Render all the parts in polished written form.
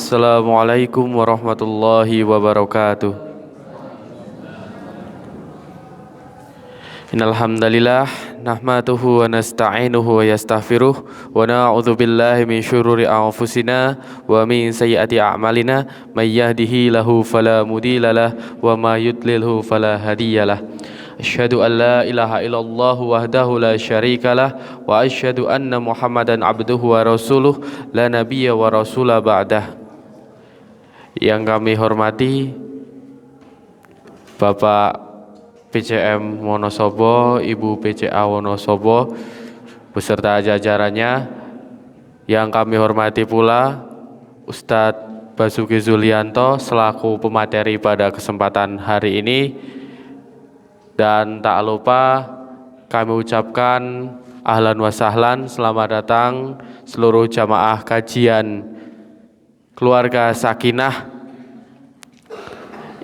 Assalamualaikum warahmatullahi wabarakatuh. Innal hamdalillah nahmaduhu wa nasta'inuhu wa yastaghfiruh wa na'udzu billahi min syururi anfusina wa min sayyiati a'malina may yahdihillahu fala mudhillalah wa may yudlilhu fala hadiyalah. Asyhadu an la ilaha illallah wahdahu la syarikalah wa asyhadu anna Muhammadan abduhu wa rasuluh la nabiyya wa rasula ba'dah. Yang kami hormati Bapak PCM Wonosobo, Ibu PCA Wonosobo beserta jajarannya. Yang kami hormati pula Ustadz Basuki Zulianto selaku pemateri pada kesempatan hari ini. Dan tak lupa kami ucapkan ahlan wa sahlan, selamat datang seluruh jamaah kajian keluarga Sakinah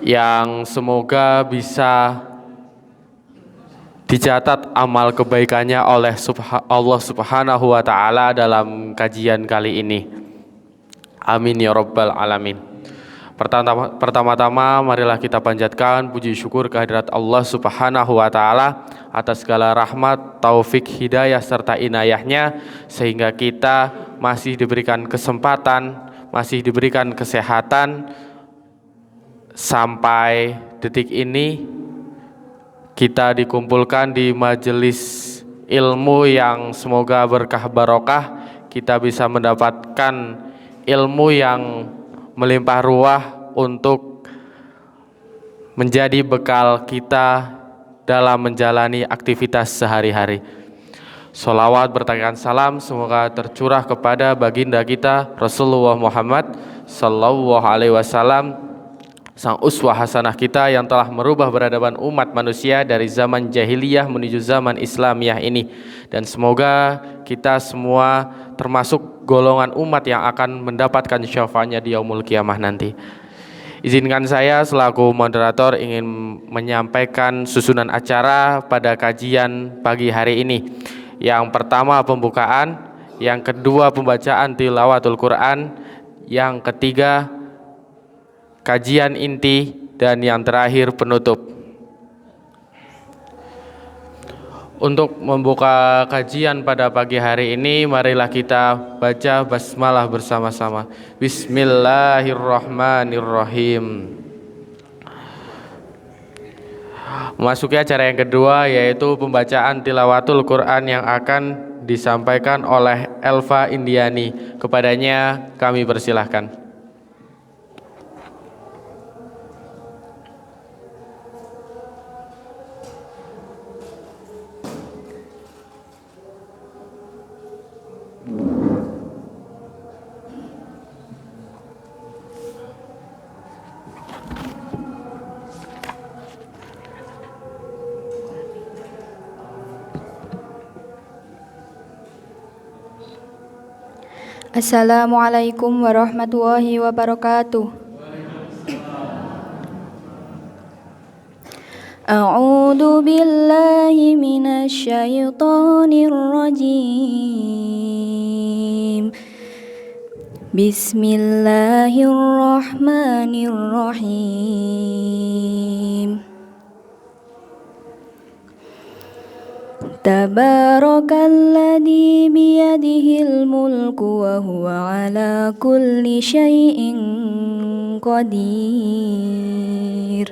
yang semoga bisa dicatat amal kebaikannya oleh Allah Subhanahu wa Ta'ala dalam kajian kali ini. Amin ya Rabbal Alamin. Pertama-tama marilah kita panjatkan puji syukur kehadirat Allah Subhanahu wa Ta'ala atas segala rahmat, taufik, hidayah serta inayahnya sehingga kita masih diberikan kesempatan, masih diberikan kesehatan sampai detik ini kita dikumpulkan di majelis ilmu yang semoga berkah barokah. Kita bisa mendapatkan ilmu yang melimpah ruah untuk menjadi bekal kita dalam menjalani aktivitas sehari-hari. Sholawat bertakan salam semoga tercurah kepada baginda kita Rasulullah Muhammad Sallallahu Alaihi Wasallam, sang uswah hasanah kita yang telah merubah peradaban umat manusia dari zaman jahiliyah menuju zaman Islamiyah ini. Dan semoga kita semua termasuk golongan umat yang akan mendapatkan syafaatnya di yaumul kiamah nanti. Izinkan saya selaku moderator ingin menyampaikan susunan acara pada kajian pagi hari ini. Yang pertama pembukaan, yang kedua pembacaan tilawatul Quran, yang ketiga kajian inti, dan yang terakhir penutup. Untuk membuka kajian pada pagi hari ini, marilah kita baca basmalah bersama-sama. Bismillahirrahmanirrahim. Memasuki acara yang kedua, yaitu pembacaan tilawatul Quran yang akan disampaikan oleh Elva Indiani. Kepadanya kami persilahkan. Assalamualaikum warahmatullahi wabarakatuh. A'udzu billahi minasy syaithanir rajim. Bismillahirrahmanirrahim. Tabarakalladzi biyadihil mulku wa huwa ala kulli syai'in qadir.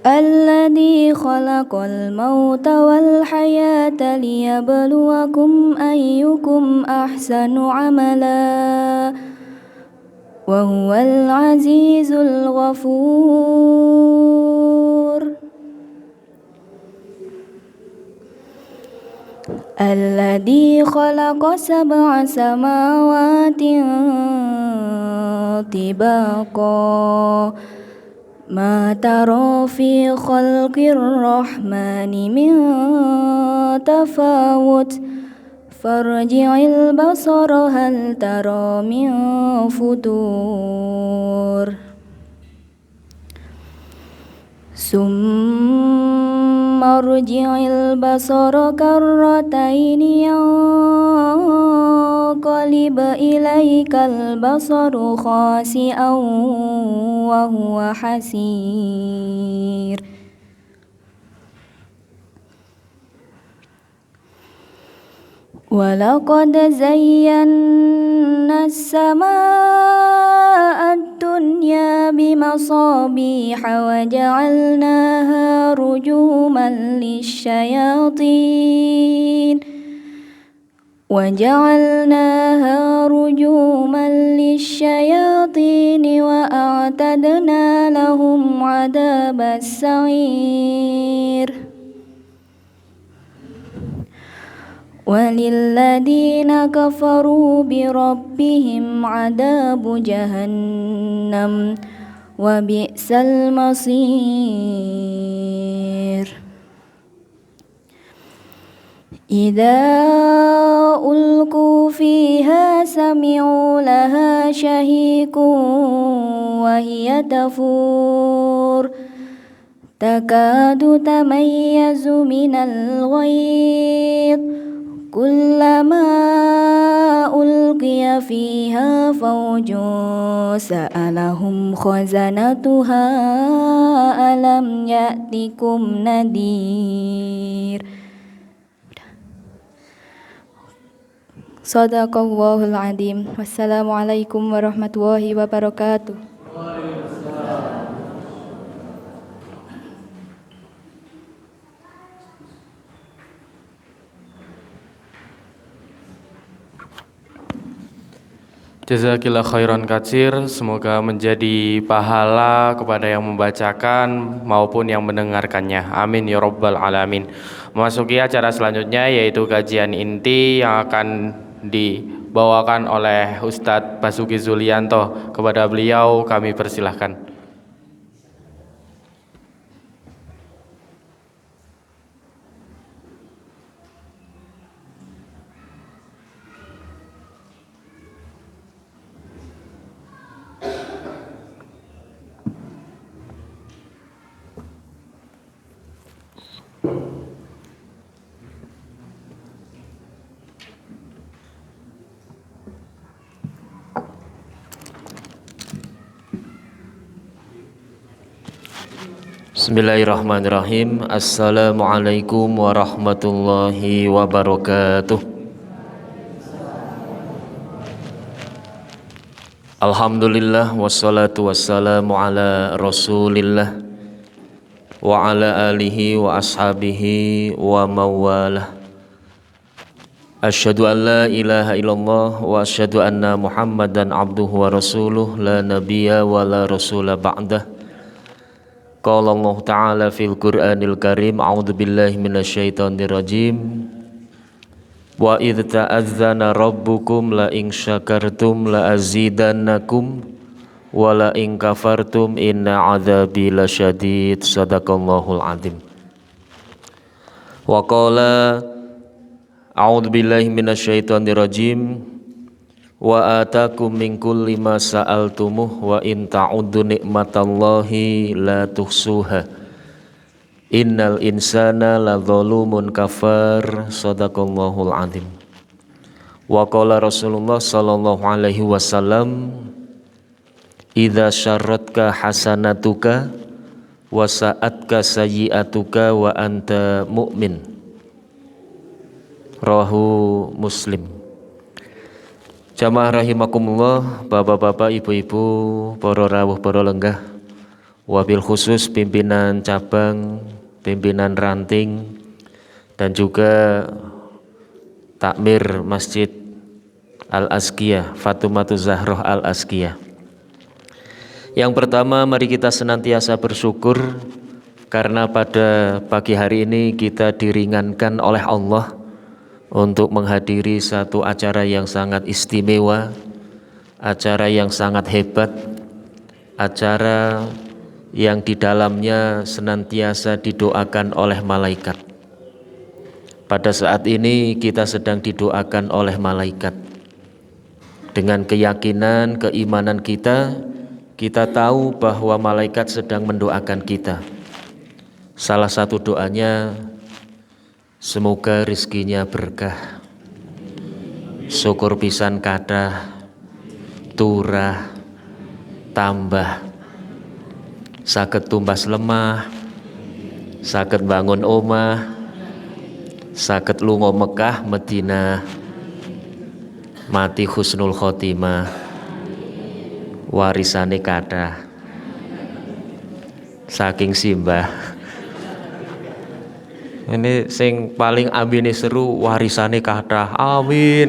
Alladzi khalaqal mauta wal hayata liyabluwakum ayyukum ahsanu amala wa huwal azizul ghafur. Alladzi khalaqa sab'a samawati tibaqa ma tara fi khalqir rahmani min tafawut farji'il basara hal tara min futur. Summa rji'il basara karrataini yanqalibu ينقلب إليك البصر خاسئا وهو حسير ولقد زينا السماء الدنيا بمصابيح وجعلناها رجوما للشياطين وأعتدنا لهم عذاب السعير وللذين كفروا بربهم عذاب جهنم وبئس المصير إذا ألقوا فيها سمعوا لها شهيق وهي تفور تكاد تميز من الغيظ كلما ألقي فيها فوج سألهم خزنتها ألم يأتكم نذير. Sadaqallahul Adzim. Wassalamualaikum warahmatullahi wabarakatuh. Jazakillah khairan katsir, semoga menjadi pahala kepada yang membacakan maupun yang mendengarkannya. Amin ya rabbal alamin. Memasuki acara selanjutnya yaitu kajian inti yang akan dibawakan oleh Ustadz Basuki Zulianto. Kepada beliau kami persilahkan. Bismillahirrahmanirrahim. Assalamualaikum warahmatullahi wabarakatuh. Alhamdulillah wassalatu wassalamu ala Rasulillah wa ala alihi wa ashabihi wa mawalah. Asyhadu an la ilaha illallah wa asyhadu anna Muhammadan abduhu wa rasuluh la nabiyya wa la rasula ba'dah. Qala Allah Ta'ala fil Qur'anil Karim, a'udzu billahi minasyaitonir rajim. Wa idz ta'azzana rabbukum la in syakartum la azidannakum wa la in kafartum inna 'adzabi lasyadid. Shadaqallahul adzim. Wa qala a'udzu billahi minasyaitonir rajim. Wa atakum min kulli ma sa'altumuh wa in ta'uddu ni'matallahi la tuhsuha innal insana la zalumun kafar. Shadaqallahul adzim. Wa qala Rasulullah sallallahu alaihi wasallam, idza syarratka hasanatuka wa sa'atka sayyi'atuka wa anta mu'min. Rawahu Muslim. Jamaah rahimakumullah, bapak-bapak, ibu-ibu, para rawuh, para lenggah, wabil khusus pimpinan cabang, pimpinan ranting, dan juga takmir Masjid Al-Azkiyah, Fatumatuz Zahroh Al-Azkiyah. Yang pertama, mari kita senantiasa bersyukur karena pada pagi hari ini kita diringankan oleh Allah untuk menghadiri satu acara yang sangat istimewa, acara yang sangat hebat, acara yang di dalamnya senantiasa didoakan oleh malaikat. Pada saat ini kita sedang didoakan oleh malaikat. Dengan keyakinan, keimanan kita tahu bahwa malaikat sedang mendoakan kita. Salah satu doanya, semoga rizkinya berkah. syukur pisan kathah turah tambah saged tumbas lemah, saged bangun omah, saged lunga Mekah Madinah, mati husnul khotimah, warisane kathah saking simbah. Ini sing paling ambine seru warisane kathah, amin.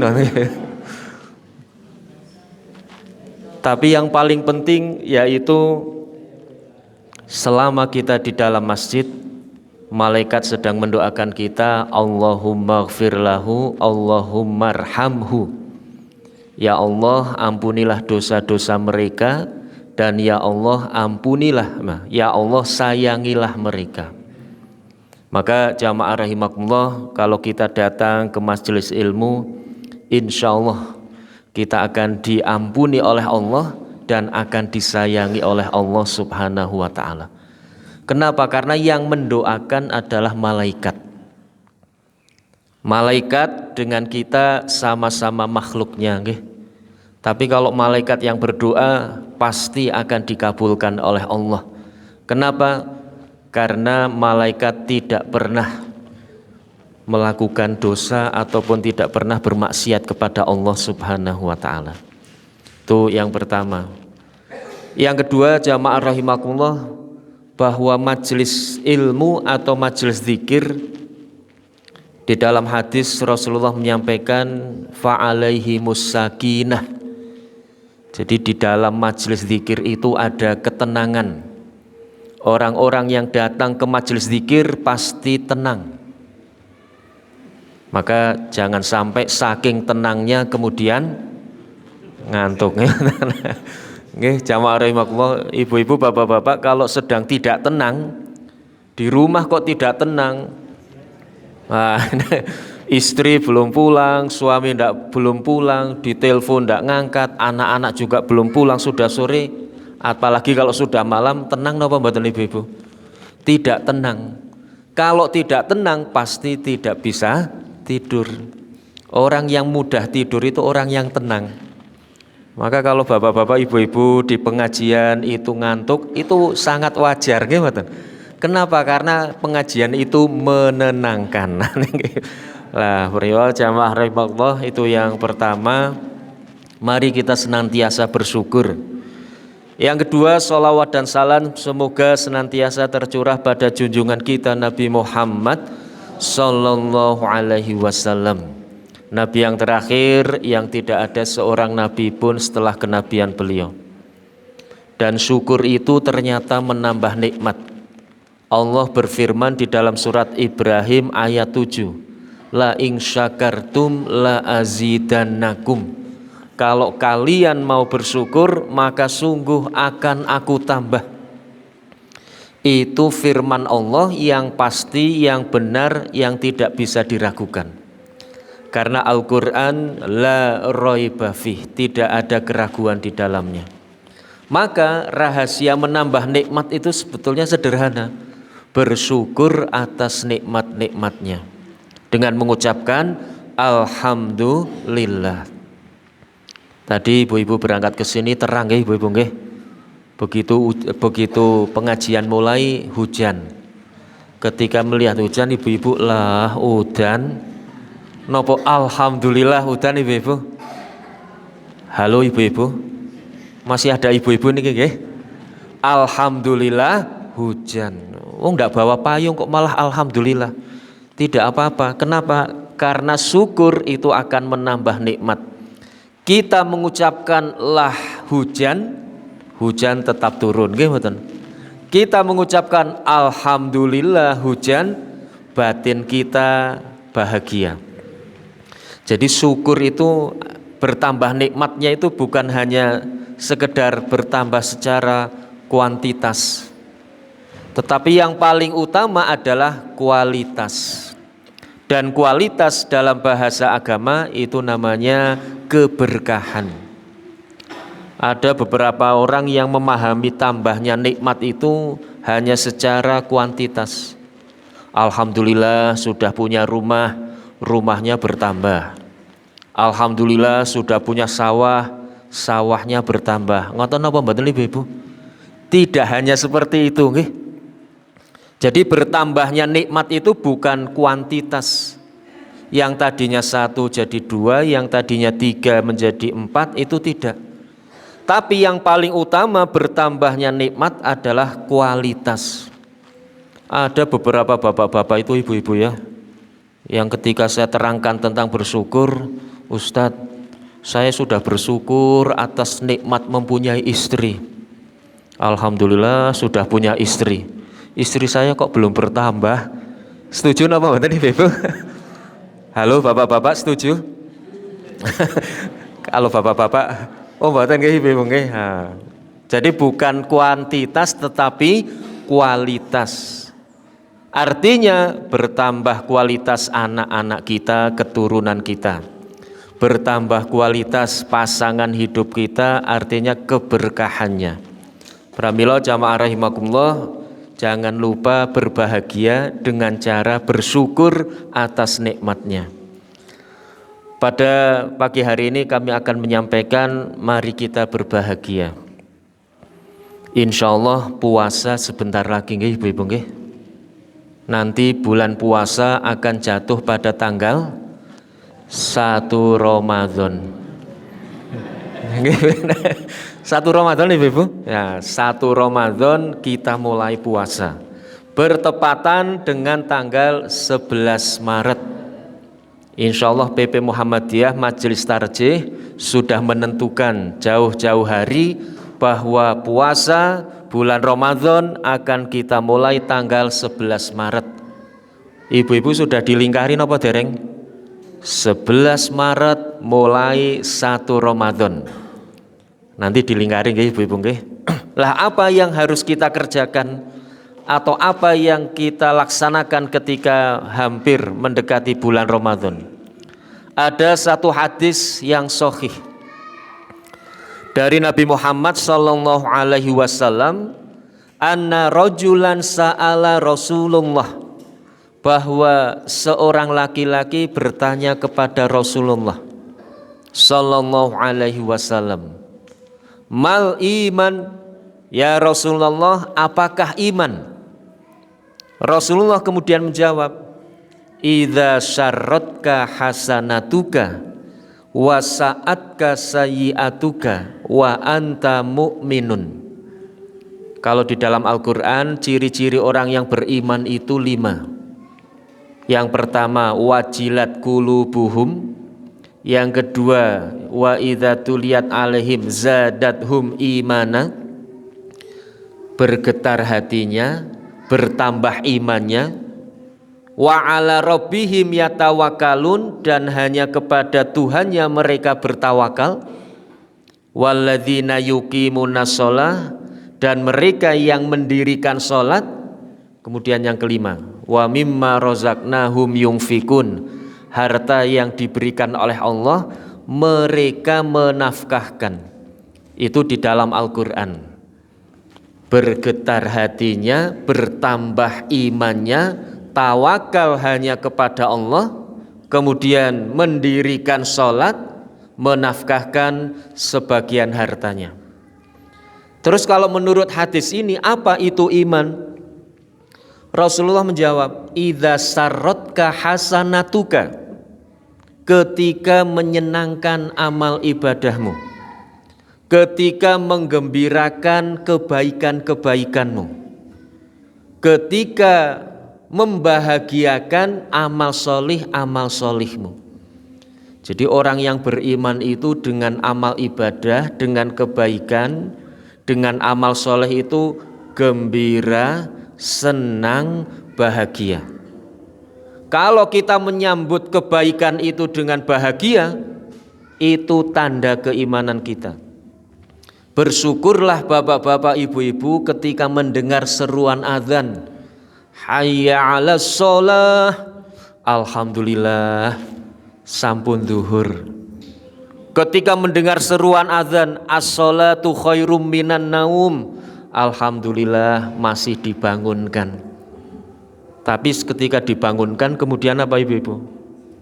Tapi yang paling penting yaitu selama kita di dalam masjid, malaikat sedang mendoakan kita, Allahumma gfir lahu, Allahumma arhamhu. Ya Allah, ampunilah dosa-dosa mereka, dan ya Allah ampunilah, ya Allah sayangilah mereka. Maka jamaah rahimakumullah, kalau kita datang ke majelis ilmu, insya Allah kita akan diampuni oleh Allah dan akan disayangi oleh Allah Subhanahu wa ta'ala. Kenapa? Karena yang mendoakan adalah malaikat. Malaikat dengan kita sama-sama makhluknya, nggih. Tapi kalau malaikat yang berdoa pasti akan dikabulkan oleh Allah. Kenapa? Karena malaikat tidak pernah melakukan dosa ataupun tidak pernah bermaksiat kepada Allah Subhanahu wa ta'ala. Itu yang pertama. Yang kedua, jamaah rahimakumullah, bahwa majelis ilmu atau majelis zikir, di dalam hadis Rasulullah menyampaikan fa'alaihimus sakinah. Jadi di dalam majelis zikir itu ada ketenangan. Orang-orang yang datang ke majelis zikir pasti tenang. Maka jangan sampai saking tenangnya kemudian ngantuk. Nggih, jamaah rahimakumullah, ibu-ibu, bapak-bapak, kalau sedang tidak tenang di rumah kok tidak tenang. Nah, istri belum pulang, suami belum pulang, ditelepon ndak ngangkat, anak-anak juga belum pulang, sudah sore, apalagi kalau sudah malam, tenang napa mboten ibu-ibu? Tidak tenang. Kalau tidak tenang pasti tidak bisa tidur. Orang yang mudah tidur itu orang yang tenang. Maka kalau bapak-bapak, ibu-ibu di pengajian itu ngantuk, itu sangat wajar, gitu. Kenapa? Karena pengajian itu menenangkan. Lah, beliau jamaah rahimakumullah, itu yang pertama. Mari kita senantiasa bersyukur. Yang kedua, sholawat dan salam semoga senantiasa tercurah pada junjungan kita Nabi Muhammad sallallahu alaihi wasallam. Nabi yang terakhir yang tidak ada seorang nabi pun setelah kenabian beliau. Dan syukur itu ternyata menambah nikmat. Allah berfirman di dalam surat Ibrahim ayat 7, la in syakartum la azidannakum. Kalau kalian mau bersyukur maka sungguh akan aku tambah. Itu firman Allah yang pasti, yang benar, yang tidak bisa diragukan. Karena Al-Quran la raiba fih, tidak ada keraguan di dalamnya. Maka rahasia menambah nikmat itu sebetulnya sederhana. Bersyukur atas nikmat-nikmatnya dengan mengucapkan alhamdulillah. Tadi ibu-ibu berangkat ke sini terang nggih ibu-ibu nggih. Begitu pengajian mulai hujan. Ketika melihat hujan ibu-ibu lah udan. Nopo alhamdulillah udan ibu-ibu. Halo ibu-ibu. Masih ada ibu-ibu nih nggih? Alhamdulillah hujan. Oh enggak bawa payung kok malah alhamdulillah. Tidak apa-apa. Kenapa? Karena syukur itu akan menambah nikmat. Kita mengucapkan lah hujan, hujan tetap turun nggih mboten? Kita mengucapkan alhamdulillah hujan, batin kita bahagia. Jadi syukur itu bertambah nikmatnya itu bukan hanya sekedar bertambah secara kuantitas, tetapi yang paling utama adalah kualitas. Dan kualitas dalam bahasa agama itu namanya keberkahan. Ada beberapa orang yang memahami tambahnya nikmat itu hanya secara kuantitas. Alhamdulillah sudah punya rumah, rumahnya bertambah. Alhamdulillah sudah punya sawah, sawahnya bertambah. Ngoten napa mboten Ibu? Tidak hanya seperti itu nggih. Jadi bertambahnya nikmat itu bukan kuantitas. Yang tadinya 1 jadi 2, yang tadinya 3 menjadi 4, itu tidak. Tapi yang paling utama bertambahnya nikmat adalah kualitas. Ada beberapa bapak-bapak itu ibu-ibu ya, yang ketika saya terangkan tentang bersyukur, Ustadz, saya sudah bersyukur atas nikmat mempunyai istri. Alhamdulillah sudah punya istri. Istri saya kok belum bertambah. Setuju apa mboten Ibu? Halo bapak-bapak, setuju? Kalau bapak-bapak, oh mboten nggih Ibu nggih. Jadi bukan kuantitas tetapi kualitas. Artinya bertambah kualitas anak-anak kita, keturunan kita. Bertambah kualitas pasangan hidup kita, artinya keberkahannya. Pramila jamaah rahimakumullah, jangan lupa berbahagia dengan cara bersyukur atas nikmatnya. Pada pagi hari ini kami akan menyampaikan mari kita berbahagia. Insya Allah puasa sebentar lagi nggih Ibu-ibu nggih. Nanti bulan puasa akan jatuh pada tanggal 1 Ramadan. 1 Ramadan Ibu-ibu. Ya, 1 Ramadan kita mulai puasa. Bertepatan dengan tanggal 11 Maret. Insya Allah PP Muhammadiyah Majelis Tarjih sudah menentukan jauh-jauh hari bahwa puasa bulan Ramadan akan kita mulai tanggal 11 Maret. Ibu-ibu sudah dilingkarin apa dereng? 11 Maret mulai 1 Ramadan. Nanti dilingkarin nggih Ibu-ibu nggih. Lah apa yang harus kita kerjakan atau apa yang kita laksanakan ketika hampir mendekati bulan Ramadan? Ada satu hadis yang sahih dari Nabi Muhammad sallallahu alaihi wasallam, anna rajulan sa'ala Rasulullah, bahwa seorang laki-laki bertanya kepada Rasulullah sallallahu alaihi wasallam, mal iman, ya Rasulullah, apakah iman? Rasulullah kemudian menjawab, idza syarratka hasanatuka wa sa'atka sayyi'atuka wa anta mu'minun. Kalau di dalam Al-Quran ciri-ciri orang yang beriman itu 5. Yang pertama wajilat qulubuhum, yang kedua wa idza tuliyat alaihim zadathum imana, bergetar hatinya, bertambah imannya, wa ala rabbihim yatawakkalun, dan hanya kepada Tuhannya mereka bertawakal, walladzina yuqimuna shalah, dan mereka yang mendirikan salat. Kemudian yang kelima, wa mimma razaqnahum yunfikun, harta yang diberikan oleh Allah mereka menafkahkan. Itu di dalam Al-Quran. Bergetar hatinya, bertambah imannya, tawakal hanya kepada Allah, kemudian mendirikan sholat, menafkahkan sebagian hartanya. Terus kalau menurut hadis ini apa itu iman? Rasulullah menjawab, idza sarratka hasanatuka, ketika menyenangkan amal ibadahmu, ketika menggembirakan kebaikan-kebaikanmu, ketika membahagiakan amal solihmu. Jadi orang yang beriman itu dengan amal ibadah, dengan kebaikan, dengan amal soleh itu gembira, senang, bahagia. Kalau kita menyambut kebaikan itu dengan bahagia, itu tanda keimanan kita. Bersyukurlah bapak-bapak, ibu-ibu ketika mendengar seruan azan, hayya 'alas shalah, alhamdulillah sampun zuhur. Ketika mendengar seruan azan, as-shalatu khairum minan naum, alhamdulillah masih dibangunkan. Tapi ketika dibangunkan kemudian apa ibu-ibu?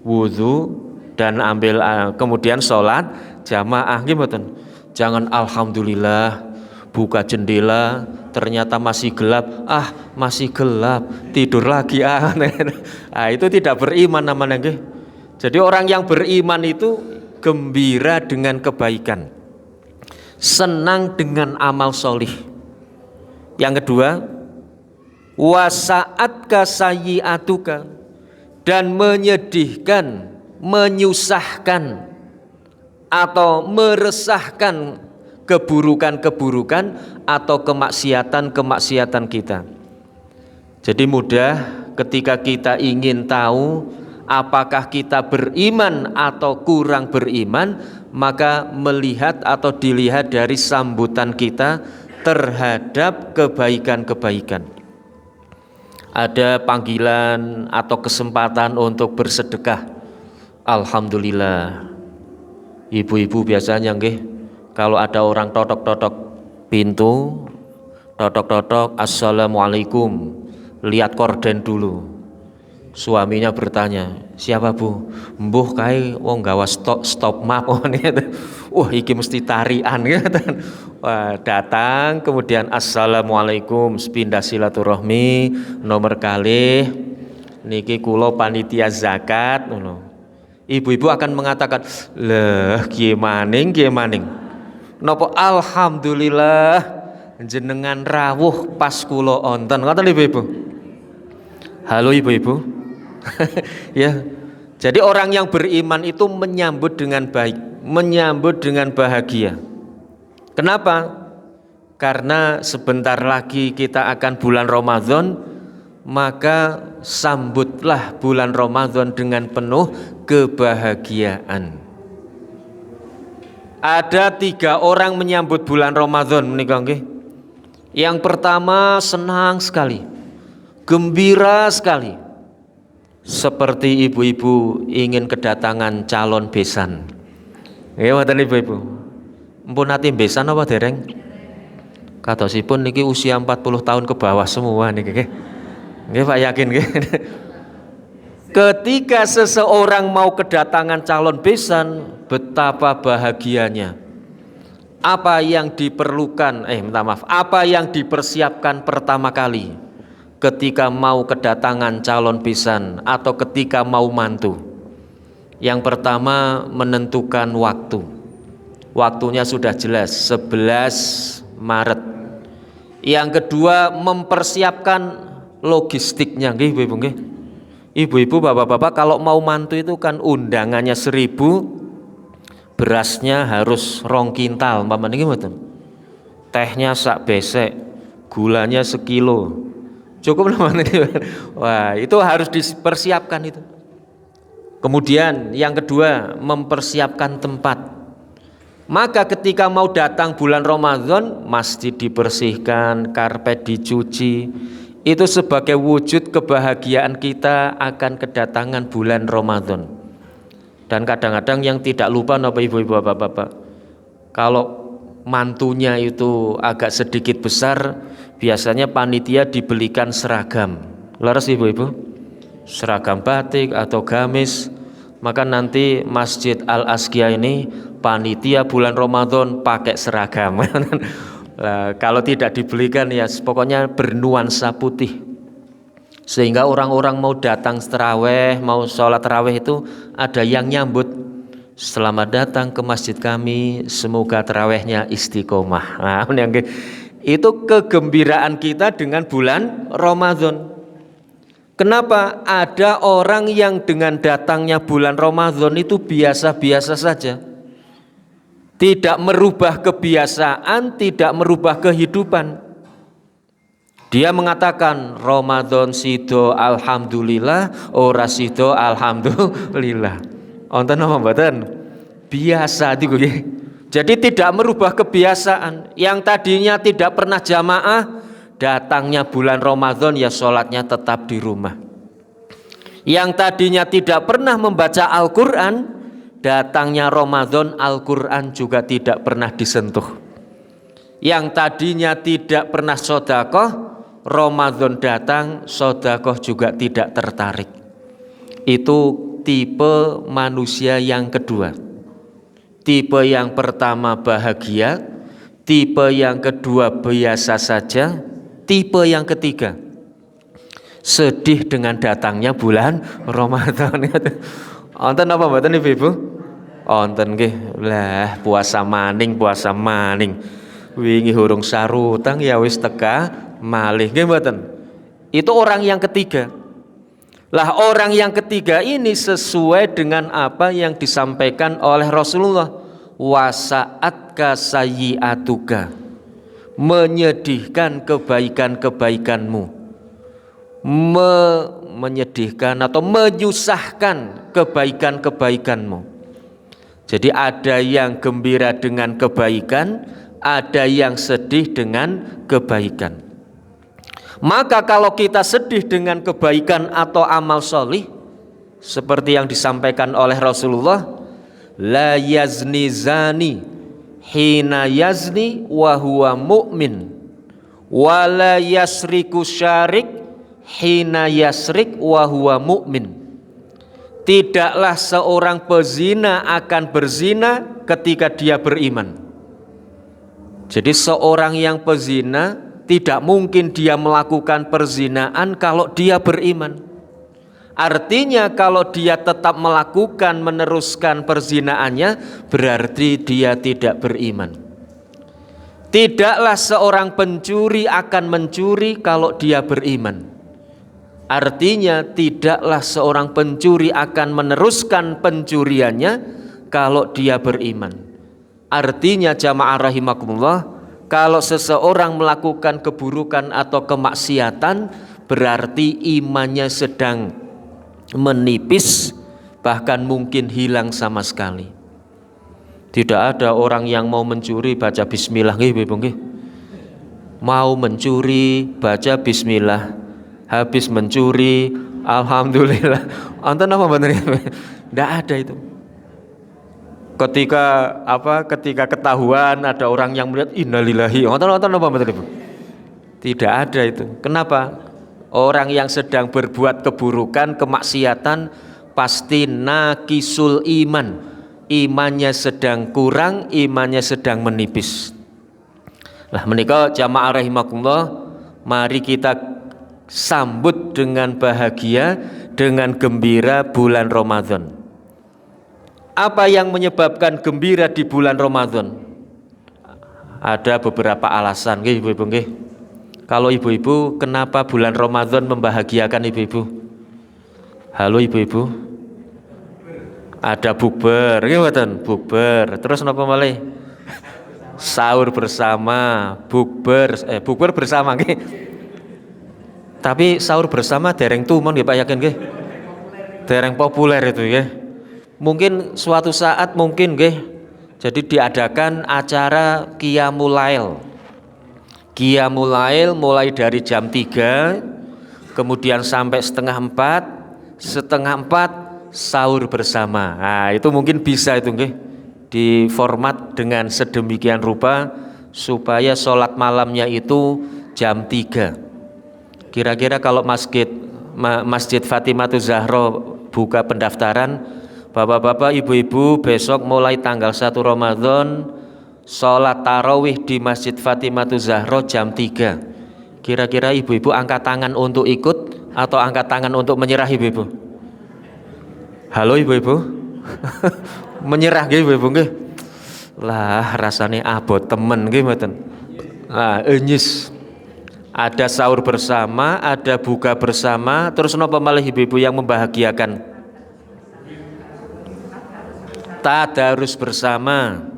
Wudu, dan ambil kemudian sholat jamaah nggih mboten. Jangan alhamdulillah buka jendela ternyata masih gelap, masih gelap, tidur lagi itu tidak beriman namanya nggih. Jadi orang yang beriman itu gembira dengan kebaikan, senang dengan amal solih. Yang kedua, wasa'atka sayyi'atuka, dan menyedihkan, menyusahkan atau meresahkan keburukan-keburukan atau kemaksiatan-kemaksiatan kita. Jadi mudah ketika kita ingin tahu apakah kita beriman atau kurang beriman, maka melihat atau dilihat dari sambutan kita terhadap kebaikan-kebaikan. Ada panggilan atau kesempatan untuk bersedekah, alhamdulillah. Ibu-ibu biasanya nggih, kalau ada orang totok-totok pintu, totok-totok assalamualaikum, lihat korden dulu. Suaminya bertanya, siapa bu? Mbuh kae wong gawa stop map. Wah iki mesti tarian gitu. Wah, datang kemudian assalamualaikum, sepindah silaturahmi, nomor kalih niki kula panitia zakat ngono. Ibu-ibu akan mengatakan, "Leh, kiye maning, kiye maning." Napa alhamdulillah jenengan rawuh pas kula onten. Ngoten ibu-ibu. Halo ibu-ibu. Ya. Jadi orang yang beriman itu menyambut dengan baik, menyambut dengan bahagia. Kenapa? Karena sebentar lagi kita akan bulan Ramadan, maka sambutlah bulan Ramadan dengan penuh kebahagiaan. Ada 3 orang menyambut bulan Ramadan menika nggih. Yang pertama senang sekali, gembira sekali. Seperti ibu-ibu ingin kedatangan calon besan. Nggih wonten ibu-ibu. Mpun nate besan apa dereng? Katosipun niki usia 40 tahun ke bawah semua niki nggih. Nggih Pak yakin nggih. Ketika seseorang mau kedatangan calon besan, betapa bahagianya. Apa yang diperlukan, apa yang dipersiapkan pertama kali ketika mau kedatangan calon besan atau ketika mau mantu. Yang pertama menentukan waktu. Waktunya sudah jelas 11 Maret. Yang kedua mempersiapkan logistiknya nggih Ibu-ibu nggih. Ibu-ibu, bapak-bapak kalau mau mantu itu kan undangannya 1000, berasnya harus 2 kintal umpamane nggih mboten. Tehnya sak besek, gulanya sekilo. Cukup namanya. Wah, itu harus dipersiapkan itu. Kemudian yang kedua mempersiapkan tempat. Maka ketika mau datang bulan Ramadan, masjid dibersihkan, karpet dicuci. Itu sebagai wujud kebahagiaan kita akan kedatangan bulan Ramadan. Dan kadang-kadang yang tidak lupa napa ibu-ibu bapak-bapak, kalau mantunya itu agak sedikit besar, biasanya panitia dibelikan seragam. Laras ibu-ibu, seragam batik atau gamis. Maka nanti Masjid Al-Azkia ini panitia bulan Ramadan pakai seragam. Nah, kalau tidak dibelikan ya pokoknya bernuansa putih, sehingga orang-orang mau datang tarawih, mau sholat tarawih itu ada yang nyambut, selamat datang ke masjid kami, semoga tarawihnya istiqomah. Nah, itu kegembiraan kita dengan bulan Ramadan. Kenapa? Ada orang yang dengan datangnya bulan Ramadan itu biasa-biasa saja, tidak merubah kebiasaan, tidak merubah kehidupan. Dia mengatakan Ramadan sido alhamdulillah, ora sido alhamdulillah. Wonten napa mboten? Biasa itu. Jadi tidak merubah kebiasaan. Yang tadinya tidak pernah jamaah, datangnya bulan Ramadan ya sholatnya tetap di rumah. Yang tadinya tidak pernah membaca Al-Quran, datangnya Ramadan Al-Quran juga tidak pernah disentuh. Yang tadinya tidak pernah sedekah, Ramadan datang sedekah juga tidak tertarik. Itu tipe manusia yang kedua. Tipe yang pertama bahagia, tipe yang kedua biasa saja, tipe yang ketiga sedih dengan datangnya bulan Ramadan. Wonten apa mboten Ibu? Wonten nggih. Lah puasa maning. Wingi hurung sarutang ya wis teka malih nggih mboten. Itu orang yang ketiga. Lah orang yang ketiga ini sesuai dengan apa yang disampaikan oleh Rasulullah. Wasa'atka sayyi'atuka, menyedihkan kebaikan-kebaikanmu, menyedihkan atau menyusahkan kebaikan-kebaikanmu. Jadi ada yang gembira dengan kebaikan, ada yang sedih dengan kebaikan. Maka kalau kita sedih dengan kebaikan atau amal solih, seperti yang disampaikan oleh Rasulullah, la yazni zani hina yazni wa huwa mu'min, wa la yasriku syarik hina yasrik wa huwa mu'min. Tidaklah seorang pezina akan berzina ketika dia beriman. Jadi seorang yang pezina tidak mungkin dia melakukan perzinaan kalau dia beriman. Artinya kalau dia tetap melakukan meneruskan perzinaannya, berarti dia tidak beriman. Tidaklah seorang pencuri akan mencuri kalau dia beriman. Artinya tidaklah seorang pencuri akan meneruskan pencuriannya kalau dia beriman. Artinya jamaah rahimakumullah, kalau seseorang melakukan keburukan atau kemaksiatan, berarti imannya sedang menipis, bahkan mungkin hilang sama sekali. Tidak ada orang yang mau mencuri baca bismillah nggih. Mau mencuri baca bismillah, habis mencuri alhamdulillah. Anten apa bener? Tidak ada itu. Ketika ketahuan ada orang yang melihat innalillahi, anten apa bener? Tidak ada itu. Kenapa? Orang yang sedang berbuat keburukan, kemaksiatan, pasti naqisul iman, imannya sedang kurang, imannya sedang menipis. Lah menika jamaah rahimakumullah, mari kita sambut dengan bahagia, dengan gembira bulan Ramadan. Apa yang menyebabkan gembira di bulan Ramadan? Ada beberapa alasan, nggih ibu-ibu nggih. Kalau ibu-ibu, kenapa bulan Ramadan membahagiakan ibu-ibu? Halo ibu-ibu. Ada bukber, nggih bukber. Terus napa malih? Sahur bersama, bukber bersama nggih. Tapi sahur bersama dereng tumon nggih Pak yakin nggih. Dereng populer itu nggih. Mungkin suatu saat mungkin nggih. Jadi diadakan acara Qiyamul Lail. Qiyamul Lail mulai dari jam 3, kemudian sampai setengah 4 sahur bersama. Nah, itu mungkin bisa itu nggih di format dengan sedemikian rupa supaya sholat malamnya itu jam 3. Kira-kira kalau Masjid Fatimahuz Zahra buka pendaftaran, bapak-bapak, ibu-ibu, besok mulai tanggal 1 Ramadan sholat tarawih di Masjid Fatimahuz Zahra jam 3. Kira-kira ibu-ibu angkat tangan untuk ikut atau angkat tangan untuk menyerah ibu-ibu? Halo ibu-ibu. Menyerah nggih ibu-ibu nggih. Lah rasane abot temen nggih mboten. Nah, enyis. Ada sahur bersama, ada buka bersama, terus napa malih ibu-ibu yang membahagiakan? Tadarus bersama,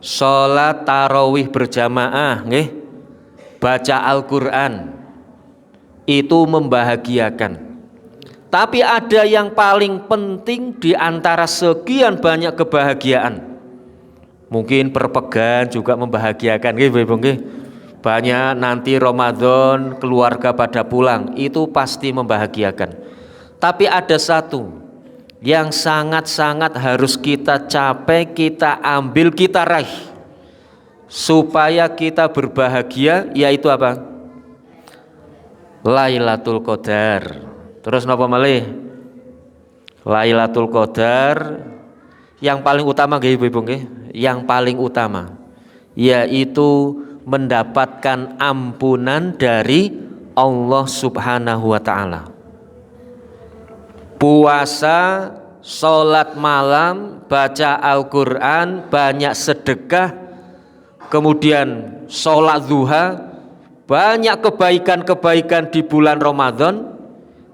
sholat tarawih berjamaah, nggih, baca Al-Quran, itu membahagiakan. Tapi ada yang paling penting di antara sekian banyak kebahagiaan. Mungkin perpegan juga membahagiakan, nggih ibu-ibu nggih. Banyak nanti Ramadan keluarga pada pulang, itu pasti membahagiakan. Tapi ada satu yang sangat-sangat harus kita capai, kita ambil, kita raih supaya kita berbahagia, yaitu apa? Lailatul Qadar. Terus napa malih? Lailatul Qadar yang paling utama nggih Ibu nggih, yang paling utama yaitu mendapatkan ampunan dari Allah Subhanahu wa taala. Puasa, sholat malam, baca Al-Quran, banyak sedekah, kemudian sholat duha, banyak kebaikan-kebaikan di bulan Ramadan,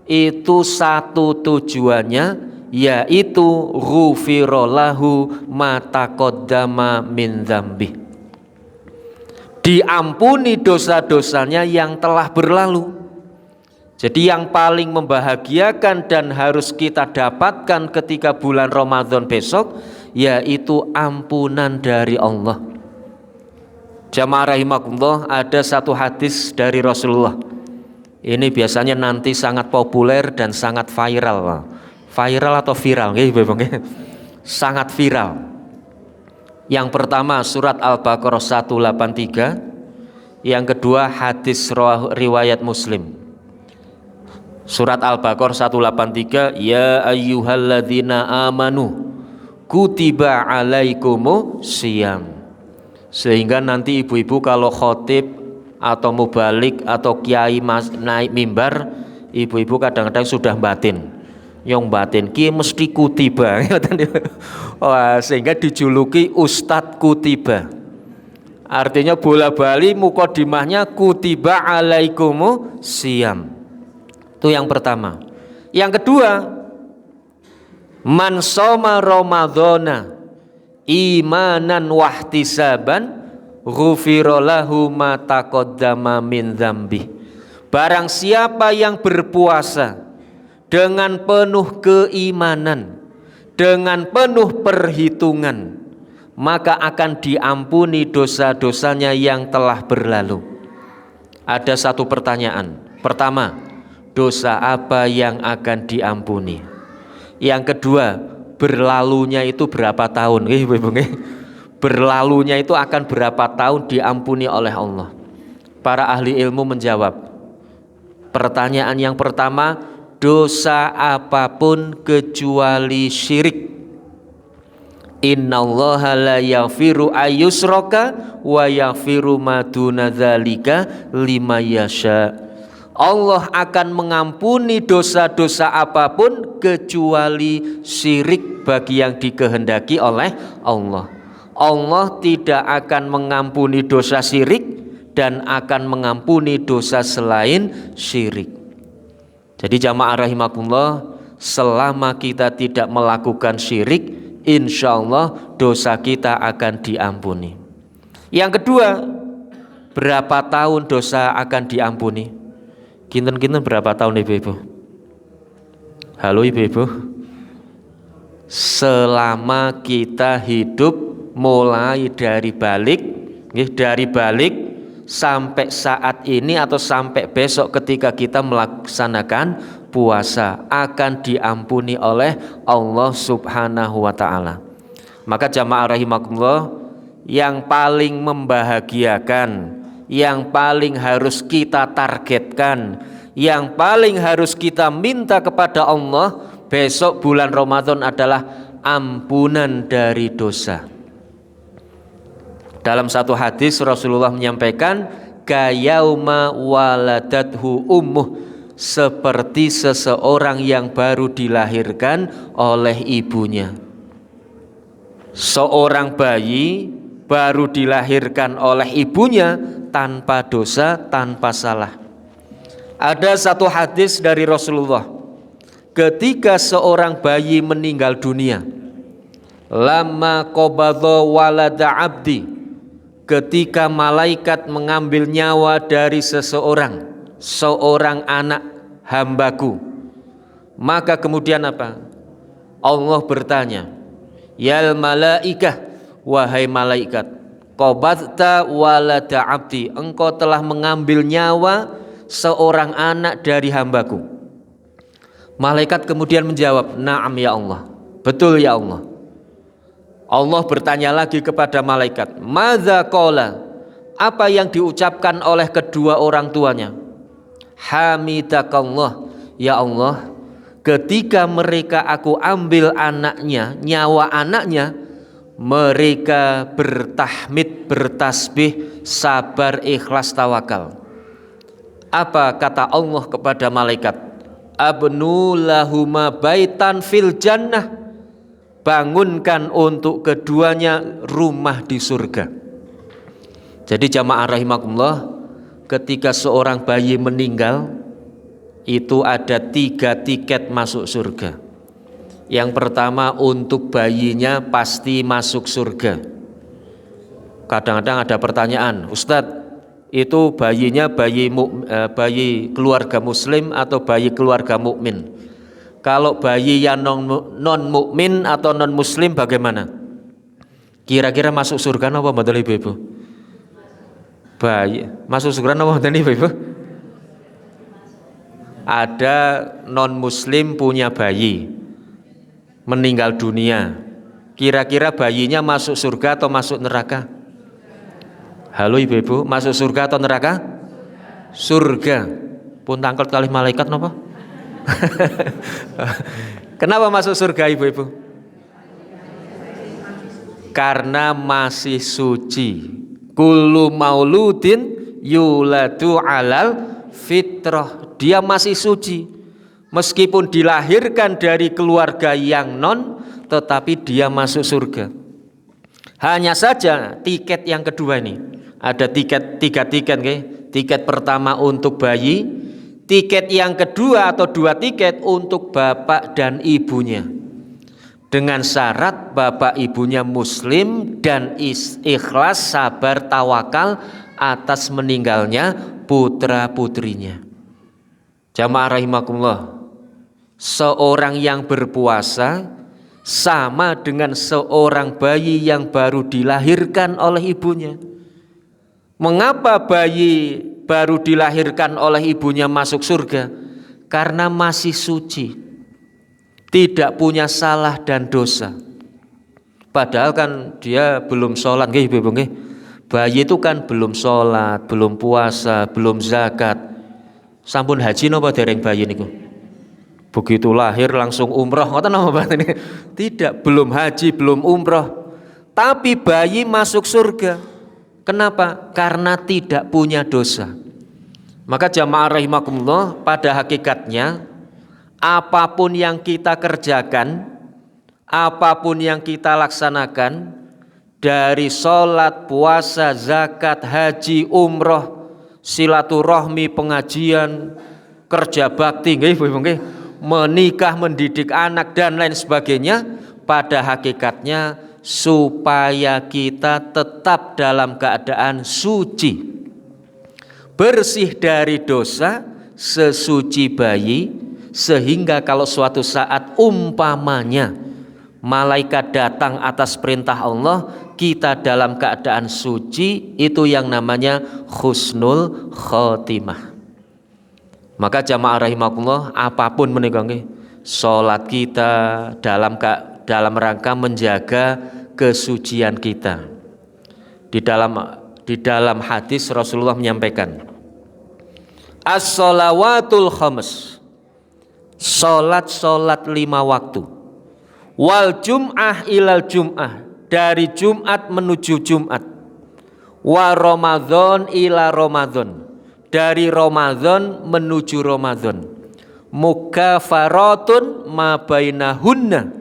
itu satu tujuannya, yaitu ghufirallahu ma taqaddama min dzambih, diampuni dosa-dosanya yang telah berlalu. Jadi yang paling membahagiakan dan harus kita dapatkan ketika bulan Ramadan besok, yaitu ampunan dari Allah. Jamaah rahimakumullah, ada satu hadis dari Rasulullah. Ini biasanya nanti sangat populer dan sangat viral. Viral atau viral? Sangat viral. Yang pertama surat Al-Baqarah 183. Yang kedua hadis riwayat Muslim. Surat Al-Baqarah 183, ya ayyuhalladzina amanu kutiba alaikumus syiyam. Sehingga nanti ibu-ibu kalau khotib atau mubalik atau kiai naik mimbar, ibu-ibu kadang-kadang sudah batin. Yang batin ki mesti kutiba. Wah, sehingga dijuluki Ustadz Kutiba. Artinya bola bali mukodimahnya kutiba alaikumus syiyam. Itu yang pertama. Yang kedua, man shoma ramadhana imanan wahtisaban ghufira lahu ma taqaddama min dzambi. Barang siapa yang berpuasa dengan penuh keimanan, dengan penuh perhitungan, maka akan diampuni dosa-dosanya yang telah berlalu. Ada satu pertanyaan. Pertama, dosa apa yang akan diampuni? Yang kedua, berlalunya itu berapa tahun? Berlalunya itu akan berapa tahun diampuni oleh Allah? Para ahli ilmu menjawab. Pertanyaan yang pertama, dosa apapun kecuali syirik. Innallaha la yaghfiru ayyushraka wa yaghfiru ma duna dzalika liman yasha. Allah akan mengampuni dosa-dosa apapun kecuali syirik bagi yang dikehendaki oleh Allah. Allah tidak akan mengampuni dosa syirik dan akan mengampuni dosa selain syirik. Jadi jamaah rahimakumullah, selama kita tidak melakukan syirik, insya Allah dosa kita akan diampuni. Yang kedua, berapa tahun dosa akan diampuni? Kinten-kinten berapa tahun ibu-ibu? Halo ibu-ibu. Selama kita hidup mulai dari balik sampai saat ini atau sampai besok ketika kita melaksanakan puasa, akan diampuni oleh Allah Subhanahu wa taala. Maka jamaah rahimakumullah, yang paling membahagiakan, yang paling harus kita targetkan, yang paling harus kita minta kepada Allah besok bulan Ramadan adalah ampunan dari dosa. Dalam satu hadis Rasulullah menyampaikan, kayauma waladathu ummuh, seperti seseorang yang baru dilahirkan oleh ibunya. Seorang bayi baru dilahirkan oleh ibunya tanpa dosa, tanpa salah. Ada satu hadis dari Rasulullah, ketika seorang bayi meninggal dunia, lamma qabadha walada abdi, ketika malaikat mengambil nyawa dari seorang anak hambaku, maka kemudian apa? Allah bertanya, yal malaikah, wahai malaikat, qabadta walada abdi, engkau telah mengambil nyawa seorang anak dari hambaku. Malaikat kemudian menjawab, na'am ya Allah, betul ya Allah. Allah bertanya lagi kepada malaikat, madza qala, apa yang diucapkan oleh kedua orang tuanya? Hamidakallah, ya Allah, ketika mereka aku ambil anaknya, nyawa anaknya, mereka bertahmid, bertasbih, sabar, ikhlas, tawakal. Apa kata Allah kepada malaikat? Abnu lahuma baitan fil jannah, bangunkan untuk keduanya rumah di surga. Jadi jamaah rahimakumullah, ketika seorang bayi meninggal, itu ada 3 tiket masuk surga. Yang pertama, untuk bayinya pasti masuk surga. Kadang-kadang ada pertanyaan, Ustadz, itu bayinya bayi keluarga muslim atau bayi keluarga mukmin? Kalau bayi yang non mukmin atau non muslim bagaimana? Kira-kira masuk surga apa betul ibu-ibu? Bayi masuk surga apa betul ibu-ibu? Ada non muslim punya bayi meninggal dunia, kira-kira bayinya masuk surga atau masuk neraka? Halo ibu-ibu, masuk surga atau neraka? Surga. Pun tangkal kali malaikat napa? Kenapa masuk surga ibu-ibu? Karena masih suci. Kullu mauludin yuladu alal fitrah. Dia masih suci. Meskipun dilahirkan dari keluarga yang non, tetapi dia masuk surga. Hanya saja tiket yang kedua ini, ada 3 tiket, okay? Tiket pertama untuk bayi, tiket yang kedua atau 2 tiket untuk bapak dan ibunya. Dengan syarat bapak ibunya muslim dan ikhlas, sabar, tawakal atas meninggalnya putra putrinya. Jamaah rahimakumullah, seorang yang berpuasa sama dengan seorang bayi yang baru dilahirkan oleh ibunya. Mengapa bayi baru dilahirkan oleh ibunya masuk surga? Karena masih suci, tidak punya salah dan dosa. Padahal kan dia belum sholat, nggih ibu-ibu nggih. Bayi itu kan belum sholat, belum puasa, belum zakat. Sampun haji napa dereng bayi niku? Begitu lahir langsung umroh, ngoten napa mboten? Tidak, belum haji, belum umroh. Tapi bayi masuk surga. Kenapa? Karena tidak punya dosa. Maka jamaah rahimakumullah, pada hakikatnya apapun yang kita kerjakan, apapun yang kita laksanakan, dari sholat, puasa, zakat, haji, umroh, silaturahmi, pengajian, kerja bakti, menikah, mendidik anak dan lain sebagainya, pada hakikatnya supaya kita tetap dalam keadaan suci, bersih dari dosa, sesuci bayi, sehingga kalau suatu saat umpamanya malaikat datang atas perintah Allah, kita dalam keadaan suci, itu yang namanya husnul khotimah. Maka jamaah rahimakumullah, apapun menika nggih, salat kita dalam rangka menjaga kesucian kita. Di dalam hadis Rasulullah menyampaikan, as-shalawatul khams, salat 5 waktu, wal jum'ah ilal jum'ah, dari Jumat menuju Jumat, wa Ramadan ila Ramadan, dari Ramadan menuju Ramadan, mukafaratun ma bainahunna,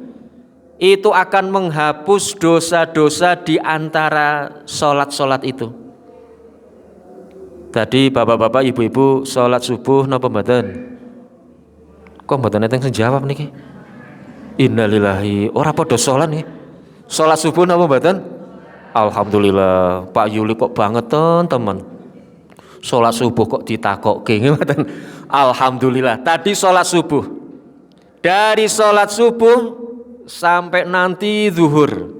itu akan menghapus dosa-dosa di antara sholat-sholat itu. Tadi bapak-bapak, ibu-ibu sholat subuh napa mboten? Kok mboten enten sing jawab niki? Innalillahi, ora padha sholat nih. Sholat subuh napa mboten? Alhamdulillah, Pak Yuli kok banget teman. Sholat subuh kok ditakokke ngoten. Alhamdulillah, tadi sholat subuh. Dari sholat subuh sampai nanti zuhur,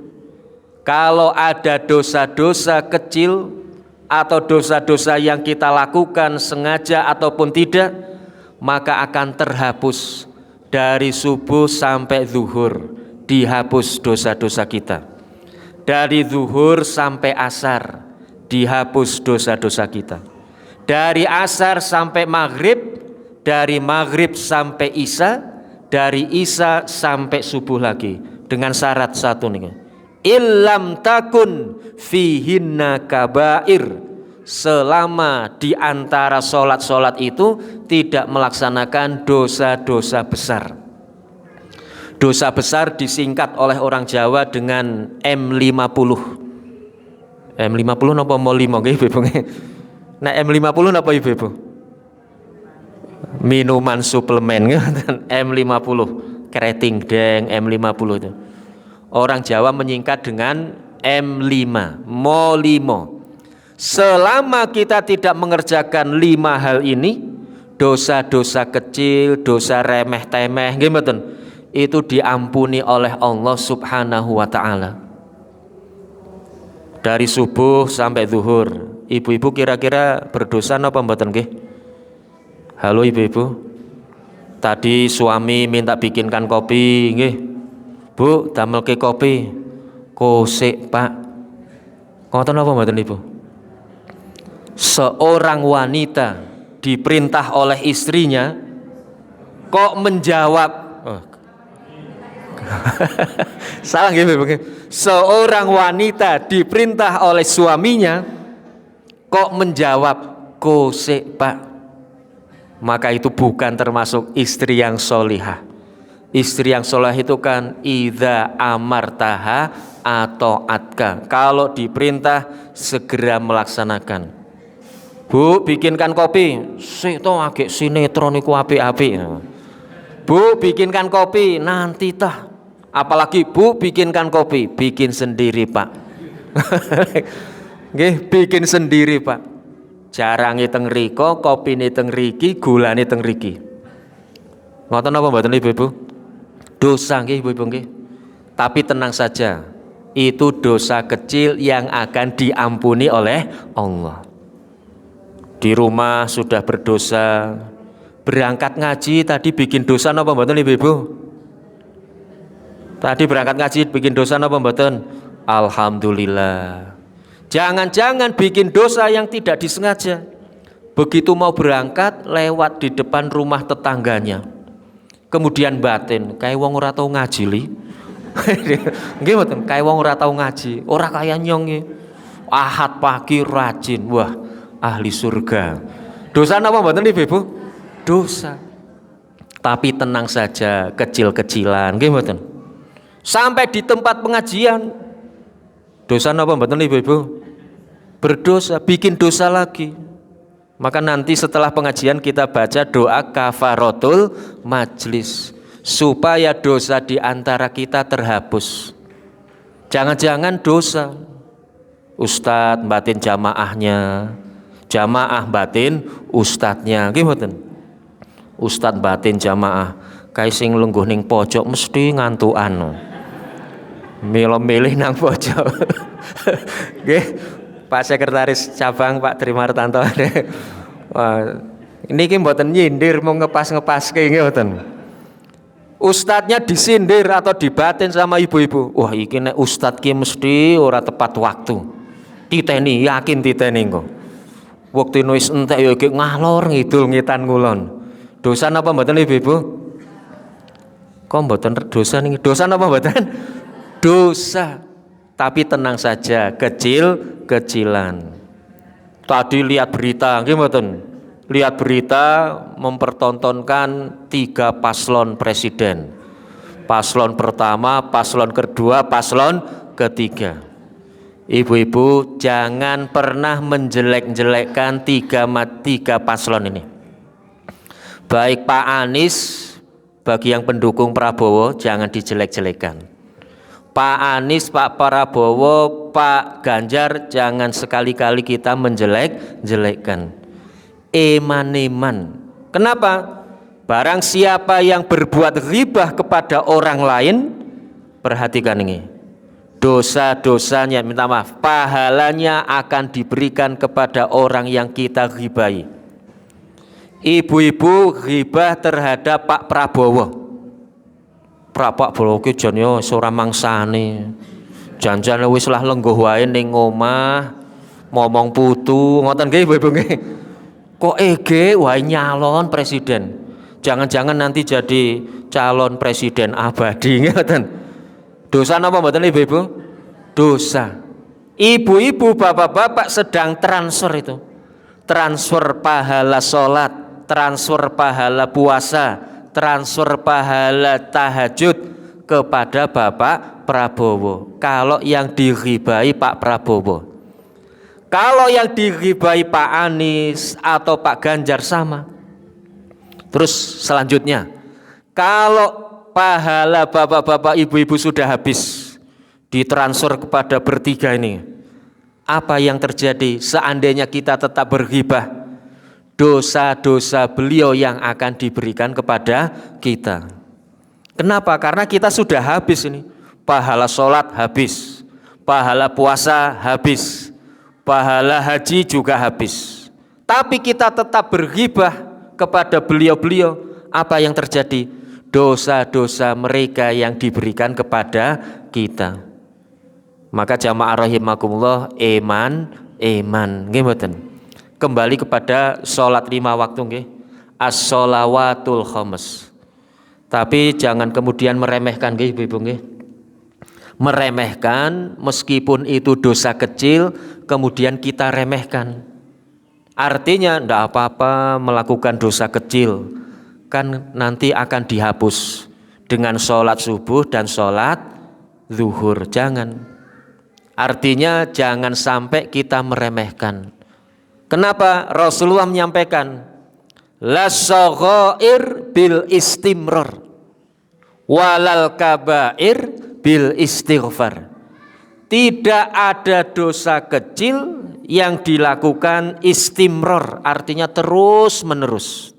kalau ada dosa-dosa kecil atau dosa-dosa yang kita lakukan sengaja ataupun tidak, maka akan terhapus. Dari subuh sampai zuhur dihapus dosa-dosa kita. Dari zuhur sampai asar dihapus dosa-dosa kita. Dari asar sampai maghrib, dari maghrib sampai isya, dari isya sampai subuh lagi dengan syarat satu nih. Illam takun fihinna kabair, selama di antara sholat-sholat itu tidak melaksanakan dosa-dosa besar. Dosa besar disingkat oleh orang Jawa dengan M50. M50 napa mau 5 nggih Ibu? Nah M50 napa Ibu? Minuman suplemen M50, keriting deng M50 itu. Orang Jawa menyingkat dengan M5, Mo 5. Selama kita tidak mengerjakan 5 hal ini, dosa-dosa kecil, dosa remeh-temeh, nggih mboten, itu diampuni oleh Allah Subhanahu wa taala. Dari subuh sampai zuhur, ibu-ibu kira-kira berdosa napa mboten nggih? Halo ibu-ibu. Tadi suami minta bikinkan kopi, nggih. Bu, damelke kopi. Kosik, Pak. Ngoten napa mboten Ibu? Seorang wanita diperintah oleh istrinya kok menjawab salah nggih Ibu? Seorang wanita diperintah oleh suaminya kok menjawab kosik, Pak. Maka itu bukan termasuk istri yang solihah. Istri yang solihah itu kan idza amartaha atau atka, kalau diperintah segera melaksanakan. Bu, bikinkan kopi. Sik to agek sinetron iku apik-apik. Bu, bikinkan kopi nanti tah. Apalagi Bu bikinkan kopi, bikin sendiri, Pak. Nggih, bikin sendiri, Pak. Jarange teng riko, kopine teng riki, gulane teng riki. Ngoten napa mboten Ibu-ibu? Dosa nggih Ibu-ibu nggih. Tapi tenang saja, itu dosa kecil yang akan diampuni oleh Allah. Di rumah sudah berdosa, berangkat ngaji tadi bikin dosa napa mboten Ibu-ibu? Tadi berangkat ngaji bikin dosa napa mboten? Alhamdulillah. Jangan-jangan bikin dosa yang tidak disengaja. Begitu mau berangkat lewat di depan rumah tetangganya. Kemudian batin, kayak wong ora tau ngaji li. Nggih mboten, kayak wong ora tau ngaji, ora kaya nyong. Ahad pagi rajin, wah ahli surga. Dosa napa mboten Ibu? Dosa. Tapi tenang saja, kecil-kecilan, nggih mboten. Sampai di tempat pengajian, dosa napa mboten Ibu? Berdosa, bikin dosa lagi. Maka nanti setelah pengajian kita baca doa kafaratul majlis, supaya dosa di antara kita terhapus. Jangan-jangan dosa ustadz batin jamaahnya, jamaah batin ustadznya, gimana? Ustadz batin jamaah, kayak sing lungguh ning pojok mesti ngantukan. Milih nang pojok. Nggih. Pak Sekretaris Cabang Pak Trimartanto. Wah, ini ki mboten nyindir mau ngepas-ngepaske nggih mboten. Ustadznya disindir atau dibatin sama ibu-ibu. Wah, iki nek ustadz ki mesti ora tepat waktu. Titeni, yakin titeni kok. Wektine wis entek ya iki ngalor ngidul ngitan ngulon. Dosa napa mboten ibu-ibu? Kok mboten dosa niki? Dosa napa mboten? Dosa. Tapi tenang saja, kecil-kecilan. Tadi lihat berita, nggih mboten? Lihat berita mempertontonkan 3 paslon presiden. Paslon pertama, paslon kedua, paslon ketiga. Ibu-ibu jangan pernah menjelek-jelekkan tiga paslon ini. Baik Pak Anies, bagi yang pendukung Prabowo jangan dijelek-jelekan. Pak Anies, Pak Prabowo, Pak Ganjar, jangan sekali-kali kita menjelek-jelekkan. Eman-eman. Kenapa? Barang siapa yang berbuat ghibah kepada orang lain, perhatikan ini, dosa-dosanya, minta maaf, pahalanya akan diberikan kepada orang yang kita ghibahi. Ibu-ibu ghibah terhadap Pak Prabowo. Prapak bloke jan yo ora mangsane. Jan-jan wis lah lengguh wae ning omah, ngomong putu, ngoten nggih Ibu nggih. Kok wae nyalon presiden. Jangan-jangan nanti jadi calon presiden abadi ngeten. Dosa napa mboten Ibu-ibu? Dosa. Ibu-ibu, bapak-bapak sedang transfer itu. Transfer pahala sholat, transfer pahala puasa, transfer pahala tahajud kepada Bapak Prabowo. Kalau yang dighibai Pak Prabowo. Kalau yang dighibai Pak Anies atau Pak Ganjar sama. Terus selanjutnya, kalau pahala bapak-bapak ibu-ibu sudah habis ditransfer kepada bertiga ini, apa yang terjadi seandainya kita tetap berghibah? Dosa-dosa beliau yang akan diberikan kepada kita. Kenapa? Karena kita sudah habis ini. Pahala sholat habis, pahala puasa habis, pahala haji juga habis. Tapi kita tetap berghibah kepada beliau-beliau. Apa yang terjadi? Dosa-dosa mereka yang diberikan kepada kita. Maka jamaah rahimakumullah, iman nggih mboten. Kembali kepada sholat 5 waktu nggih. As-sholawatul khams. Tapi jangan kemudian meremehkan nggih Ibu-ibu nggih. Meremehkan meskipun itu dosa kecil kemudian kita remehkan. Artinya ndak apa-apa melakukan dosa kecil, kan nanti akan dihapus dengan sholat subuh dan sholat zuhur. Jangan. Artinya jangan sampai kita meremehkan. Kenapa? Rasulullah menyampaikan la saghair bil istimrar walal kabair bil istighfar. Tidak ada dosa kecil yang dilakukan istimrar, artinya terus menerus.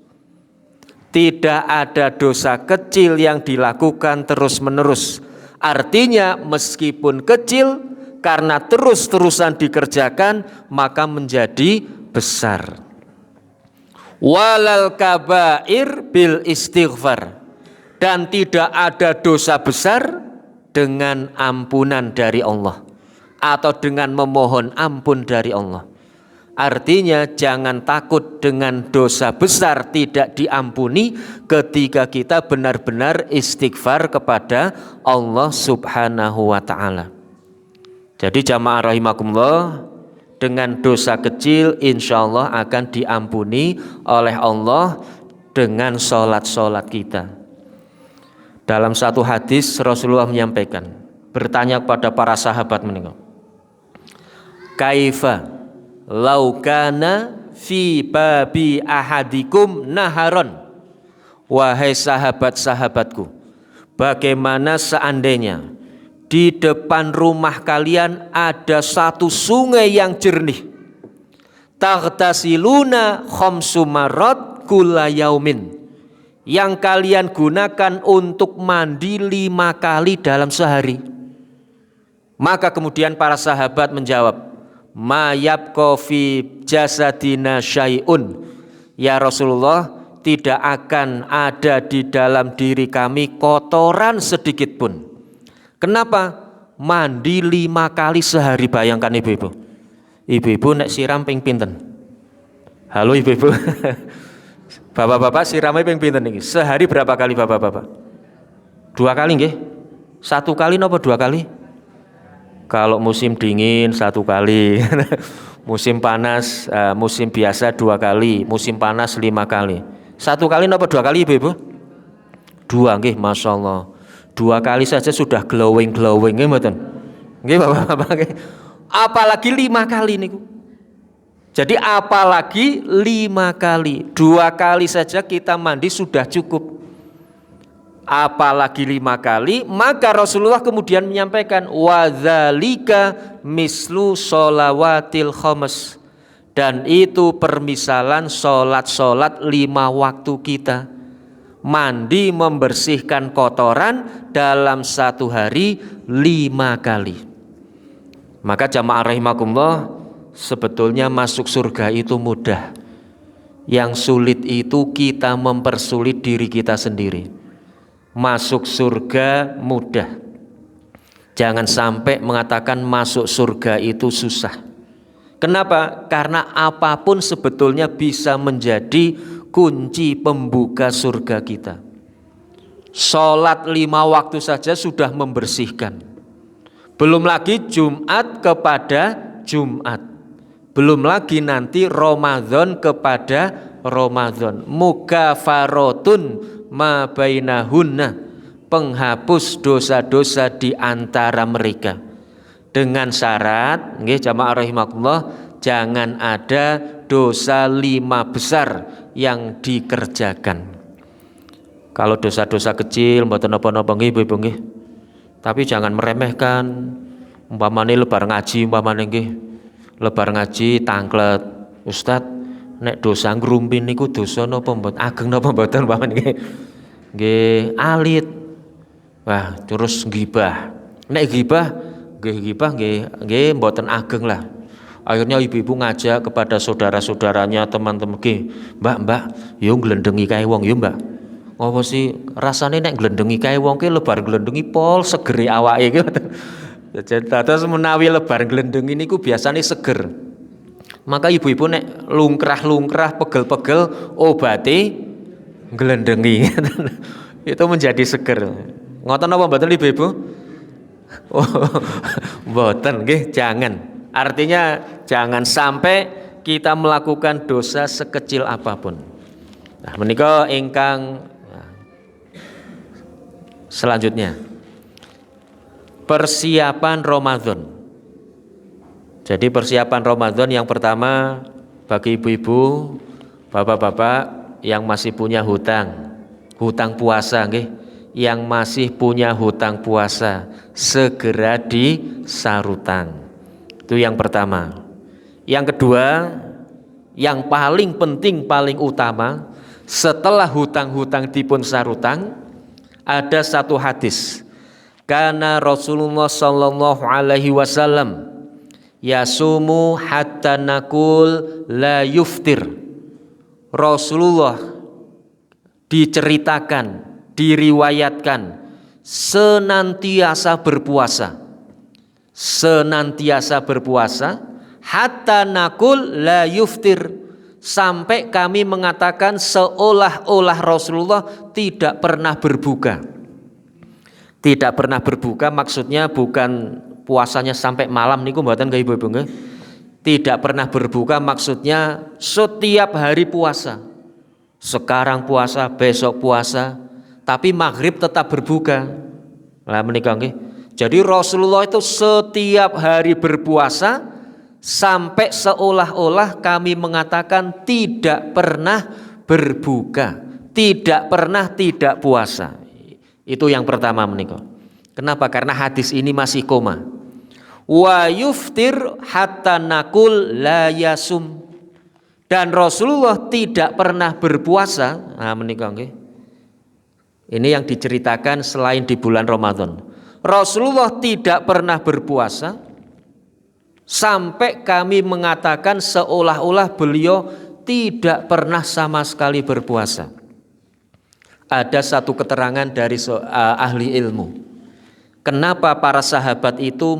Tidak ada dosa kecil yang dilakukan terus menerus, artinya meskipun kecil karena terus-terusan dikerjakan maka menjadi besar. Walal kabair bil istighfar, dan tidak ada dosa besar dengan ampunan dari Allah atau dengan memohon ampun dari Allah. Artinya jangan takut dengan dosa besar tidak diampuni ketika kita benar-benar istighfar kepada Allah Subhanahu wa ta'ala. Jadi jamaah rahimakumullah, dengan dosa kecil insya Allah akan diampuni oleh Allah dengan sholat-sholat kita. Dalam satu hadis Rasulullah menyampaikan, bertanya kepada para sahabat meninggal, kaifa laukana fi babi ahadikum naharon. Wahai sahabat-sahabatku, bagaimana seandainya di depan rumah kalian ada satu sungai yang jernih, taghtasiluna khamsu marrat kulla yaumin, yang kalian gunakan untuk mandi 5 kali dalam sehari. Maka kemudian para sahabat menjawab, ma yabqa fi jasadina syai'un. Ya Rasulullah, tidak akan ada di dalam diri kami kotoran sedikit pun. Kenapa? Mandi 5 kali sehari. Bayangkan ibu-ibu. Ibu-ibu nek siram ping pinten? Halo ibu-ibu. Bapak-bapak siramnya ping pinten niki? Sehari berapa kali bapak-bapak? 2 kali nggih? 1 kali napa 2 kali? Kalau musim dingin 1 kali. Musim panas, musim biasa 2 kali, musim panas 5 kali. 1 kali napa 2 kali ibu-ibu? 2 nggih, Masya Allah. 2 kali saja sudah glowing nggih mboten? Nggih bapak-bapak nggih. Apalagi 5 kali niku. Jadi apalagi 5 kali. 2 kali saja kita mandi sudah cukup. Apalagi 5 kali. Maka Rasulullah kemudian menyampaikan wadzalika mislu sholawatil khams, dan itu permisalan sholat-sholat 5 waktu kita. Mandi membersihkan kotoran dalam 1 hari 5 kali. Maka jamaah rahimakumullah, sebetulnya masuk surga itu mudah. Yang sulit itu kita mempersulit diri kita sendiri. Masuk surga mudah. Jangan sampai mengatakan masuk surga itu susah. Kenapa? Karena apapun sebetulnya bisa menjadi kunci pembuka surga kita. Sholat 5 waktu saja sudah membersihkan. Belum lagi Jumat kepada Jumat. Belum lagi nanti Ramadan kepada Ramadan. Mukafaratun ma bainahunna, penghapus dosa-dosa di antara mereka. Dengan syarat, nggih jamaah rahimakumullah, jangan ada dosa 5 besar yang dikerjakan. Kalau dosa-dosa kecil mboten napa-napa nggih Ibu nggih. Tapi jangan meremehkan. Umpamane lebar ngaji umpamane nggih. Lebar ngaji tangklet. Ustaz, nek dosa ngrumpin niku dosa napa mboten? Ageng napa mboten umpamane nggih. Nggih, alit. Wah, terus gibah. Nek gibah nggih mboten ageng lah. Akhirnya ibu-ibu ngajak kepada saudara-saudaranya, teman-teman nggih, Mbak, yo nglendengi kae wong yo, Mbak. Apa sih rasane nek nglendengi kae wong ki lebar nglendengi pol segere awake ki. Terus menawi lebar nglendengi niku biasane seger. Maka ibu-ibu nek lungkrah-lungkrah pegel-pegel obate nglendengi. Itu menjadi seger. Ngoten apa mboten ibu-ibu? Oh, mboten nggih, jangan. Artinya jangan sampai kita melakukan dosa sekecil apapun. Nah, menika ingkang selanjutnya, persiapan Ramadan. Jadi persiapan Ramadan yang pertama bagi ibu-ibu, bapak-bapak yang masih punya hutang puasa nggih, yang masih punya hutang puasa segera disarutang. Itu yang pertama. Yang kedua, yang paling penting, paling utama, setelah hutang-hutang dipun sarutang, ada satu hadis. Karena Rasulullah sallallahu alaihi wasallam yasumu hatta nakul la yuftir. Rasulullah diceritakan, diriwayatkan senantiasa berpuasa. Senantiasa berpuasa hatta nakul la yuftir, sampai kami mengatakan seolah-olah Rasulullah tidak pernah berbuka. Tidak pernah berbuka maksudnya bukan puasanya sampai malam niku mboten nggih Ibu-ibu nggih. Tidak pernah berbuka maksudnya setiap hari puasa. Sekarang puasa, besok puasa, tapi maghrib tetap berbuka. Lah menika nggih. Jadi Rasulullah itu setiap hari berpuasa sampai seolah-olah kami mengatakan tidak pernah berbuka, tidak pernah tidak puasa. Itu yang pertama menika. Kenapa? Karena hadis ini masih koma. Wa yuftir hatta nakul la yasum. Dan Rasulullah tidak pernah berpuasa. Nah menika nggih. Ini yang diceritakan selain di bulan Ramadan. Rasulullah tidak pernah berpuasa sampai kami mengatakan seolah-olah beliau tidak pernah sama sekali berpuasa. Ada satu keterangan dari ahli ilmu. Kenapa para sahabat itu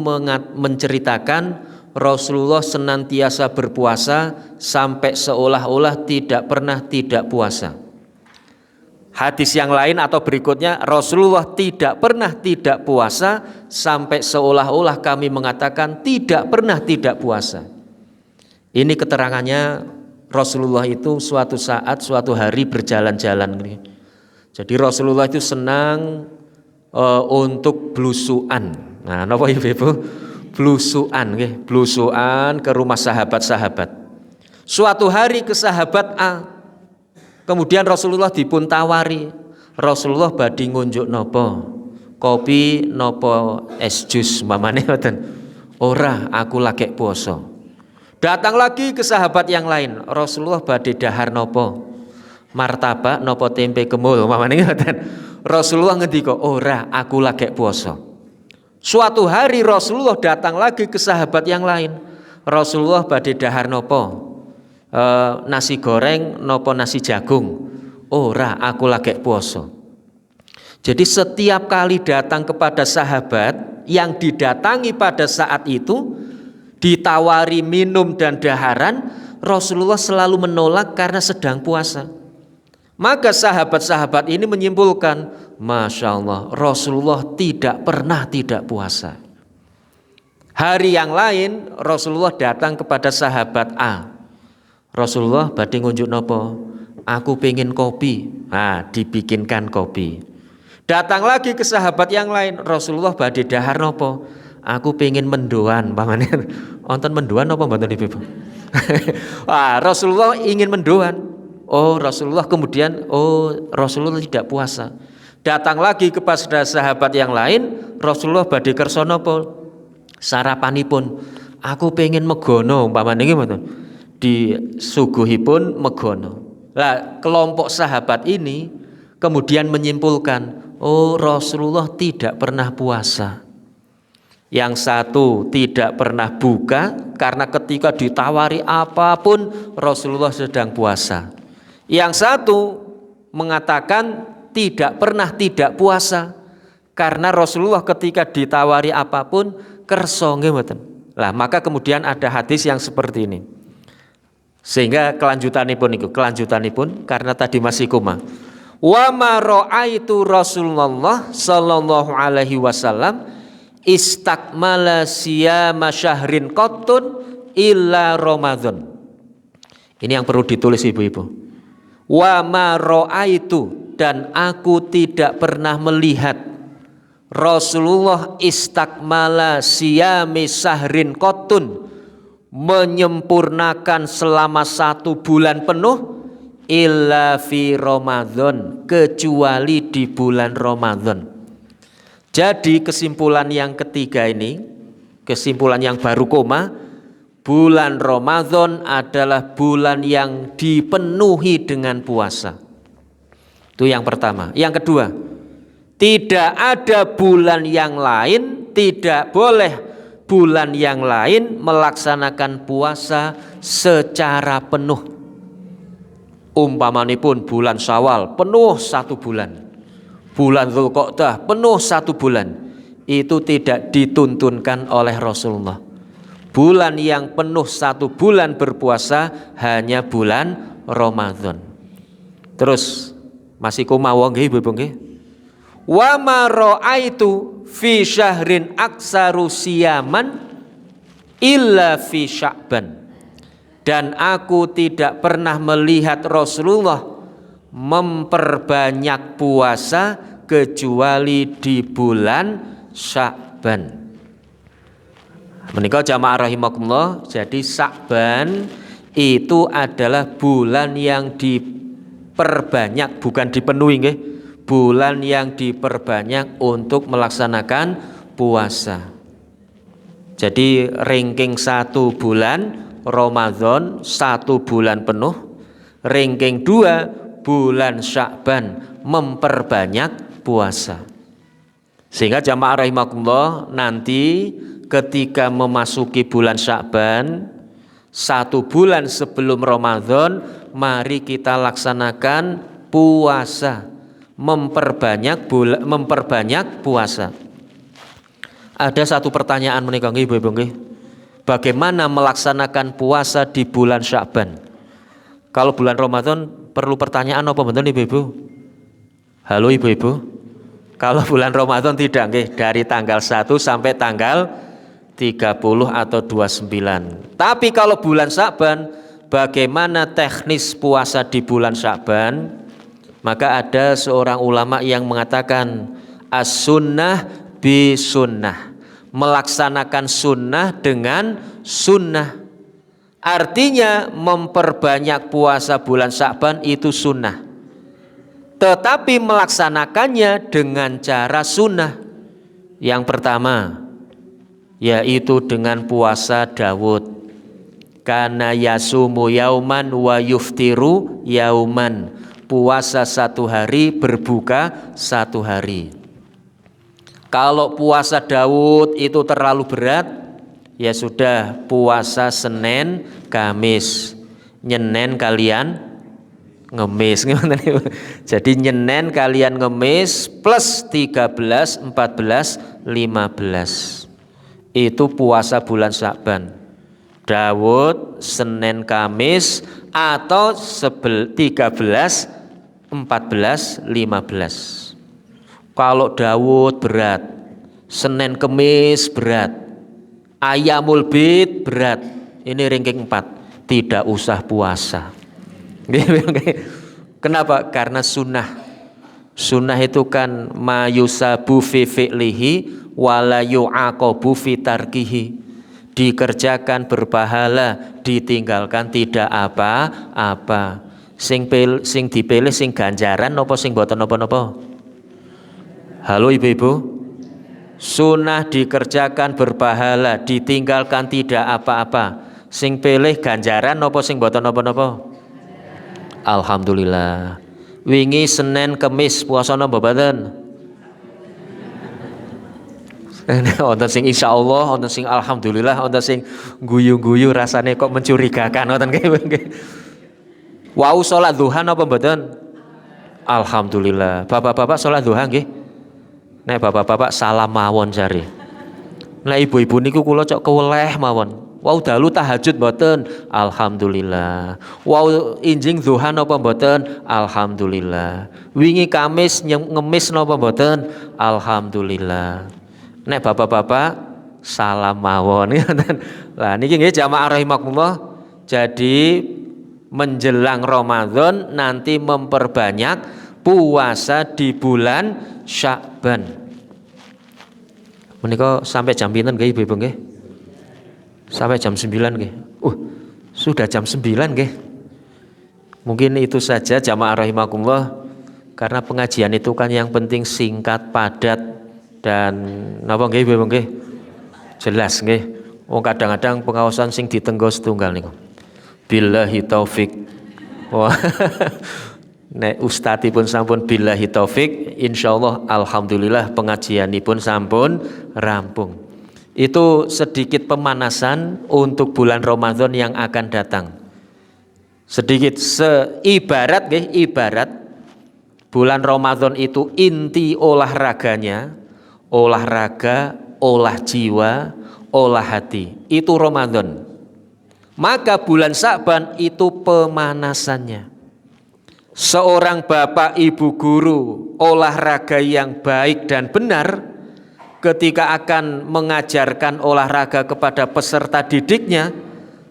menceritakan Rasulullah senantiasa berpuasa sampai seolah-olah tidak pernah tidak puasa. Hadis yang lain atau berikutnya, Rasulullah tidak pernah tidak puasa sampai seolah-olah kami mengatakan tidak pernah tidak puasa. Ini keterangannya Rasulullah itu suatu saat, suatu hari berjalan-jalan. Jadi Rasulullah itu senang untuk blusuan. Nah, napa Ibu? Blusuan, blusuan ke rumah sahabat-sahabat. Suatu hari ke sahabat A, kemudian Rasulullah dipun tawari. Rasulullah badhe ngunjuk nopo? Kopi nopo es jus mamane ngoten. Ora, aku lagi poso. Datang lagi ke sahabat yang lain. Rasulullah badhe dahar nopo? Martabak nopo tempe kemul mamane ngoten. Rasulullah ngendika, ora, aku lagi poso. Suatu hari Rasulullah datang lagi ke sahabat yang lain. Rasulullah badhe dahar nopo? Nasi goreng nopo nasi jagung. Ora, aku lagi puasa. Jadi setiap kali datang kepada sahabat yang didatangi pada saat itu, ditawari minum dan daharan, Rasulullah selalu menolak karena sedang puasa. Maka sahabat-sahabat ini menyimpulkan, Masya Allah, Rasulullah tidak pernah tidak puasa. Hari yang lain Rasulullah datang kepada sahabat A. Rasulullah badhe ngunjuk nopo? Aku pengen kopi. Nah, dibikinkan kopi. Datang lagi ke sahabat yang lain, Rasulullah badhe dahar nopo? Aku pengen mendoan. Pamane wonten mendoan napa mboten Ibu? Rasulullah ingin mendoan. Rasulullah kemudian Rasulullah tidak puasa. Datang lagi kepada sahabat yang lain, Rasulullah badhe kersa napa? Sarapanipun, aku pengen megono, umpamane nggih mboten. Disuguhipun megono. Lah kelompok sahabat ini kemudian menyimpulkan, Rasulullah tidak pernah puasa. Yang satu tidak pernah buka karena ketika ditawari apapun Rasulullah sedang puasa. Yang satu mengatakan tidak pernah tidak puasa karena Rasulullah ketika ditawari apapun kersa nggih mboten. Lah maka kemudian ada hadis yang seperti ini. Sehingga kelanjutanipun karena tadi masih koma. Wa ma ra'aitu Rasulullah sallallahu alaihi wasallam istakmala siyama syahrin qattun illa Ramadan. Ini yang perlu ditulis ibu-ibu. Wa ma ra'aitu, dan aku tidak pernah melihat Rasulullah istakmala siyami syahrin qattun, menyempurnakan selama 1 bulan penuh illa fi Ramadan, kecuali di bulan Ramadan. Jadi kesimpulan yang ketiga ini, kesimpulan yang baru koma, bulan Ramadan adalah bulan yang dipenuhi dengan puasa. Itu yang pertama. Yang kedua, tidak ada bulan yang lain, tidak boleh bulan yang lain melaksanakan puasa secara penuh. Umpamanipun bulan Syawal penuh 1 bulan, bulan Dzulqa'dah penuh 1 bulan, itu tidak dituntunkan oleh Rasulullah. Bulan yang penuh 1 bulan berpuasa hanya bulan Ramadan. Terus masih kumawa nggih Ibu nggih. Wa ma ra'aitu fi syahrin aksaru siyaman illa fi Sya'ban. Dan aku tidak pernah melihat Rasulullah memperbanyak puasa kecuali di bulan Sya'ban. Menika jamaah rahimakumullah, jadi Sya'ban itu adalah bulan yang diperbanyak, bukan dipenuhi nggih. Bulan yang diperbanyak untuk melaksanakan puasa. Jadi ranking 1 bulan Ramadan 1 bulan penuh, ranking 2 bulan Sya'ban memperbanyak puasa. Sehingga jamaah rahimakumullah, nanti ketika memasuki bulan Sya'ban 1 bulan sebelum Ramadan, mari kita laksanakan puasa, memperbanyak puasa. Ada satu pertanyaan menika nggih Ibu nggih. Bagaimana melaksanakan puasa di bulan Sya'ban? Kalau bulan Ramadan perlu pertanyaan apa mboten Ibu? Halo Ibu-ibu. Kalau bulan Ramadan tidak nggih, dari tanggal 1 sampai tanggal 30 atau 29. Tapi kalau bulan Sya'ban, bagaimana teknis puasa di bulan Sya'ban? Maka ada seorang ulama yang mengatakan as-sunnah bi sunnah, melaksanakan sunnah dengan sunnah. Artinya memperbanyak puasa bulan Sya'ban itu sunnah, tetapi melaksanakannya dengan cara sunnah. Yang pertama yaitu dengan puasa Daud, kana yasumu yauman wa yuftiru yauman, puasa 1 hari berbuka 1 hari. Kalau puasa Daud itu terlalu berat, ya sudah puasa Senin Kamis, Nyenen kalian ngemis. Jadi Nyenen kalian ngemis plus 13, 14, 15. Itu puasa bulan Sya'ban. Daud, Senin Kamis, atau 13, 14, 15. Kalau Daud berat, Senin Kemis berat, Ayamul Bid berat. Ini ranking 4. Tidak usah puasa. Kenapa? Karena sunnah. Sunnah itu kan mayusabu fi fi'lihi wala yu'aqabu fi tarkihi. Dikerjakan berpahala, ditinggalkan tidak apa-apa. Sing dipilih sing ganjaran napa sing boten napa-napa? Halo ibu-ibu. Sunnah dikerjakan berpahala, ditinggalkan tidak apa-apa. Sing pilih ganjaran napa sing boten napa-napa? Alhamdulillah. Wingi Senin Kemis puasa napa boten? Wonten sing insyaallah, wonten sing alhamdulillah, wonten sing guyu-guyu rasane kok mencurigakan wonten nggih. Wau salat duha napa mboten? Alhamdulillah. Bapak-bapak salat duha nggih? Nek bapak-bapak salam mawon jare. Nek ibu-ibu niku kula cok keweleh mawon. Wau dalu tahajud mboten? Alhamdulillah. Wau injing duha napa mboten? Alhamdulillah. Wingi Kamis ngemis napa mboten? Alhamdulillah. Nek bapak-bapak salam mawon. Lah niki nggih jamaah rahimakumullah. Jadi menjelang Ramadan nanti memperbanyak puasa di bulan Sya'ban. Menika sampai jam pinten nggih Ibu nggih? Sampai jam 9 nggih. Sudah jam 9 nggih. Mungkin itu saja jamaah rahimakumullah. Karena pengajian itu kan yang penting singkat, padat, dan napa nggih Ibu nggih? Jelas nggih. Wong kadang-kadang pengawasan sing ditenggos tunggal niku. Billahi taufik. Wah. Nek ustadipun sampun billahi taufik, insyaallah alhamdulillah pengajianipun sampun rampung. Itu sedikit pemanasan untuk bulan Ramadan yang akan datang. Sedikit seibarat nggih, ibarat bulan Ramadan itu inti olahraganya, olahraga, olah jiwa, olah hati. Itu Ramadan. Maka bulan Sya'ban itu pemanasannya. Seorang bapak ibu guru olahraga yang baik dan benar ketika akan mengajarkan olahraga kepada peserta didiknya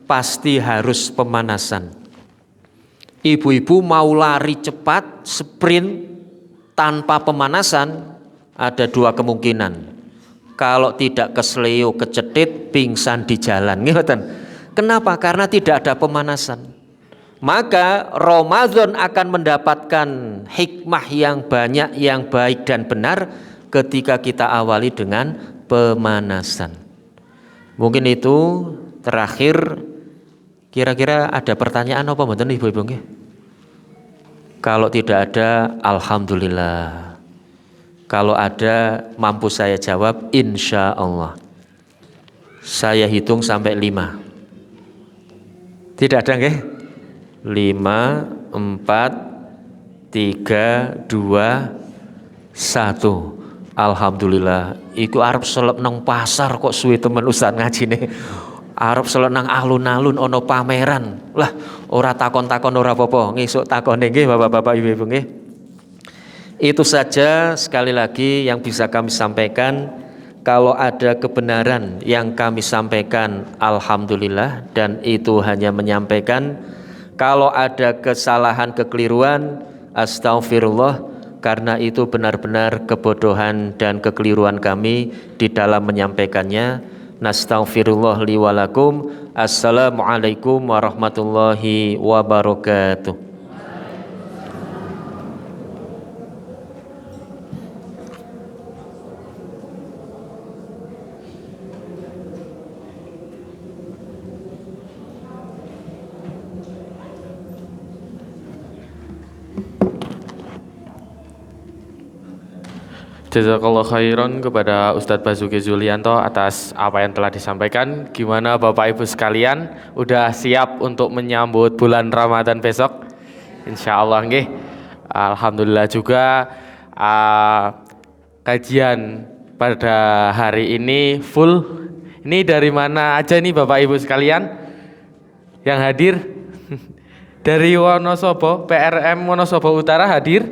pasti harus pemanasan. Ibu-ibu mau lari cepat, sprint tanpa pemanasan ada dua kemungkinan. Kalau tidak kesleo, kecetit, pingsan di jalan. Kenapa? Karena tidak ada pemanasan. Maka Ramadan akan mendapatkan hikmah yang banyak, yang baik dan benar ketika kita awali dengan pemanasan. Mungkin itu terakhir. Kira-kira ada pertanyaan apa mboten Ibu-ibu nggih? Kalau tidak ada, alhamdulillah. Kalau ada, mampu saya jawab insya Allah. Saya hitung sampai 5. Tidak ada nggih? 5, 4, 3, 2, 1. Alhamdulillah. Iku arep selep nang pasar kok suwe temen Ustaz ngajine. Arep selep nang alun-alun ono pameran. Lah, ora takon-takon ora apa-apa. Ngesuk takone nggih Bapak-bapak Ibu-ibu nggih. Itu saja sekali lagi yang bisa kami sampaikan. Kalau ada kebenaran yang kami sampaikan, alhamdulillah, dan itu hanya menyampaikan. Kalau ada kesalahan, kekeliruan, astaghfirullah, karena itu benar-benar kebodohan dan kekeliruan kami di dalam menyampaikannya. Nastaghfirullah li wa lakum. Assalamualaikum warahmatullahi wabarakatuh. Jazakallah khairan kepada Ustadz Basuki Zulianto atas apa yang telah disampaikan. Gimana Bapak Ibu sekalian, udah siap untuk menyambut bulan Ramadan besok? Insya Allah nggih. Alhamdulillah juga kajian pada hari ini full. Ini dari mana aja nih Bapak Ibu sekalian yang hadir? Dari Wonosobo, PRM Wonosobo Utara hadir?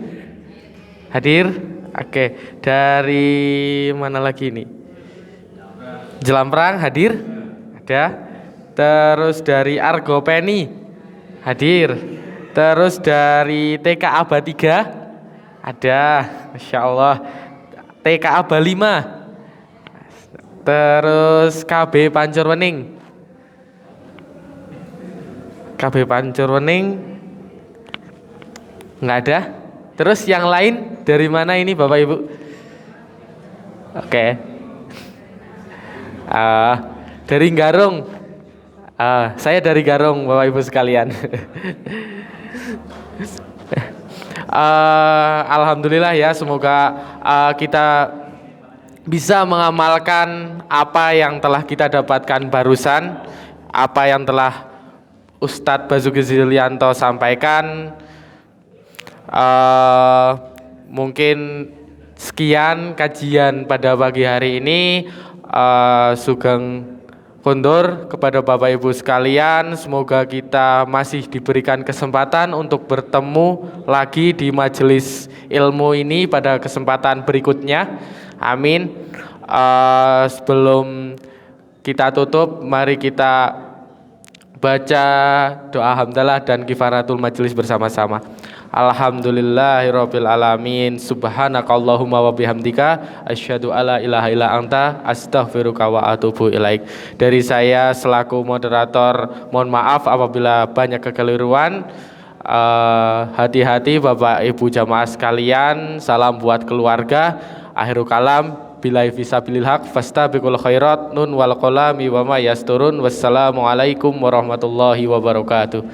Hadir? Oke, dari mana lagi nih? Jelamprang hadir? Ada. Terus dari Argopeni hadir. Terus dari TK Aba 3 ada. Masya Allah. TK Aba 5. Terus KB Pancurwening. KB Pancurwening nggak ada. Terus yang lain dari mana ini Bapak Ibu? Oke. Dari Garung. Saya dari Garung Bapak Ibu sekalian. Alhamdulillah ya, semoga kita bisa mengamalkan apa yang telah kita dapatkan barusan, apa yang telah Ustadz Basuki Zilianto sampaikan. Mungkin sekian kajian pada pagi hari ini. Sugeng kondur kepada Bapak Ibu sekalian, semoga kita masih diberikan kesempatan untuk bertemu lagi di majelis ilmu ini pada kesempatan berikutnya. Amin. Sebelum kita tutup, mari kita baca doa hamdalah dan kifaratul majelis bersama-sama. Alhamdulillahirabbil alamin. Subhanakallahumma wa bihamdika asyhadu alla ilaha illa anta astaghfiruka wa atubu ilaik. Dari saya selaku moderator, mohon maaf apabila banyak kekeliruan. Hati-hati Bapak Ibu jamaah sekalian. Salam buat keluarga. Akhirul kalam, billahi fisabilil haq, fastabiqul khairat, nun wal qalami wa ma yasturun. Wassalamualaikum warahmatullahi wabarakatuh.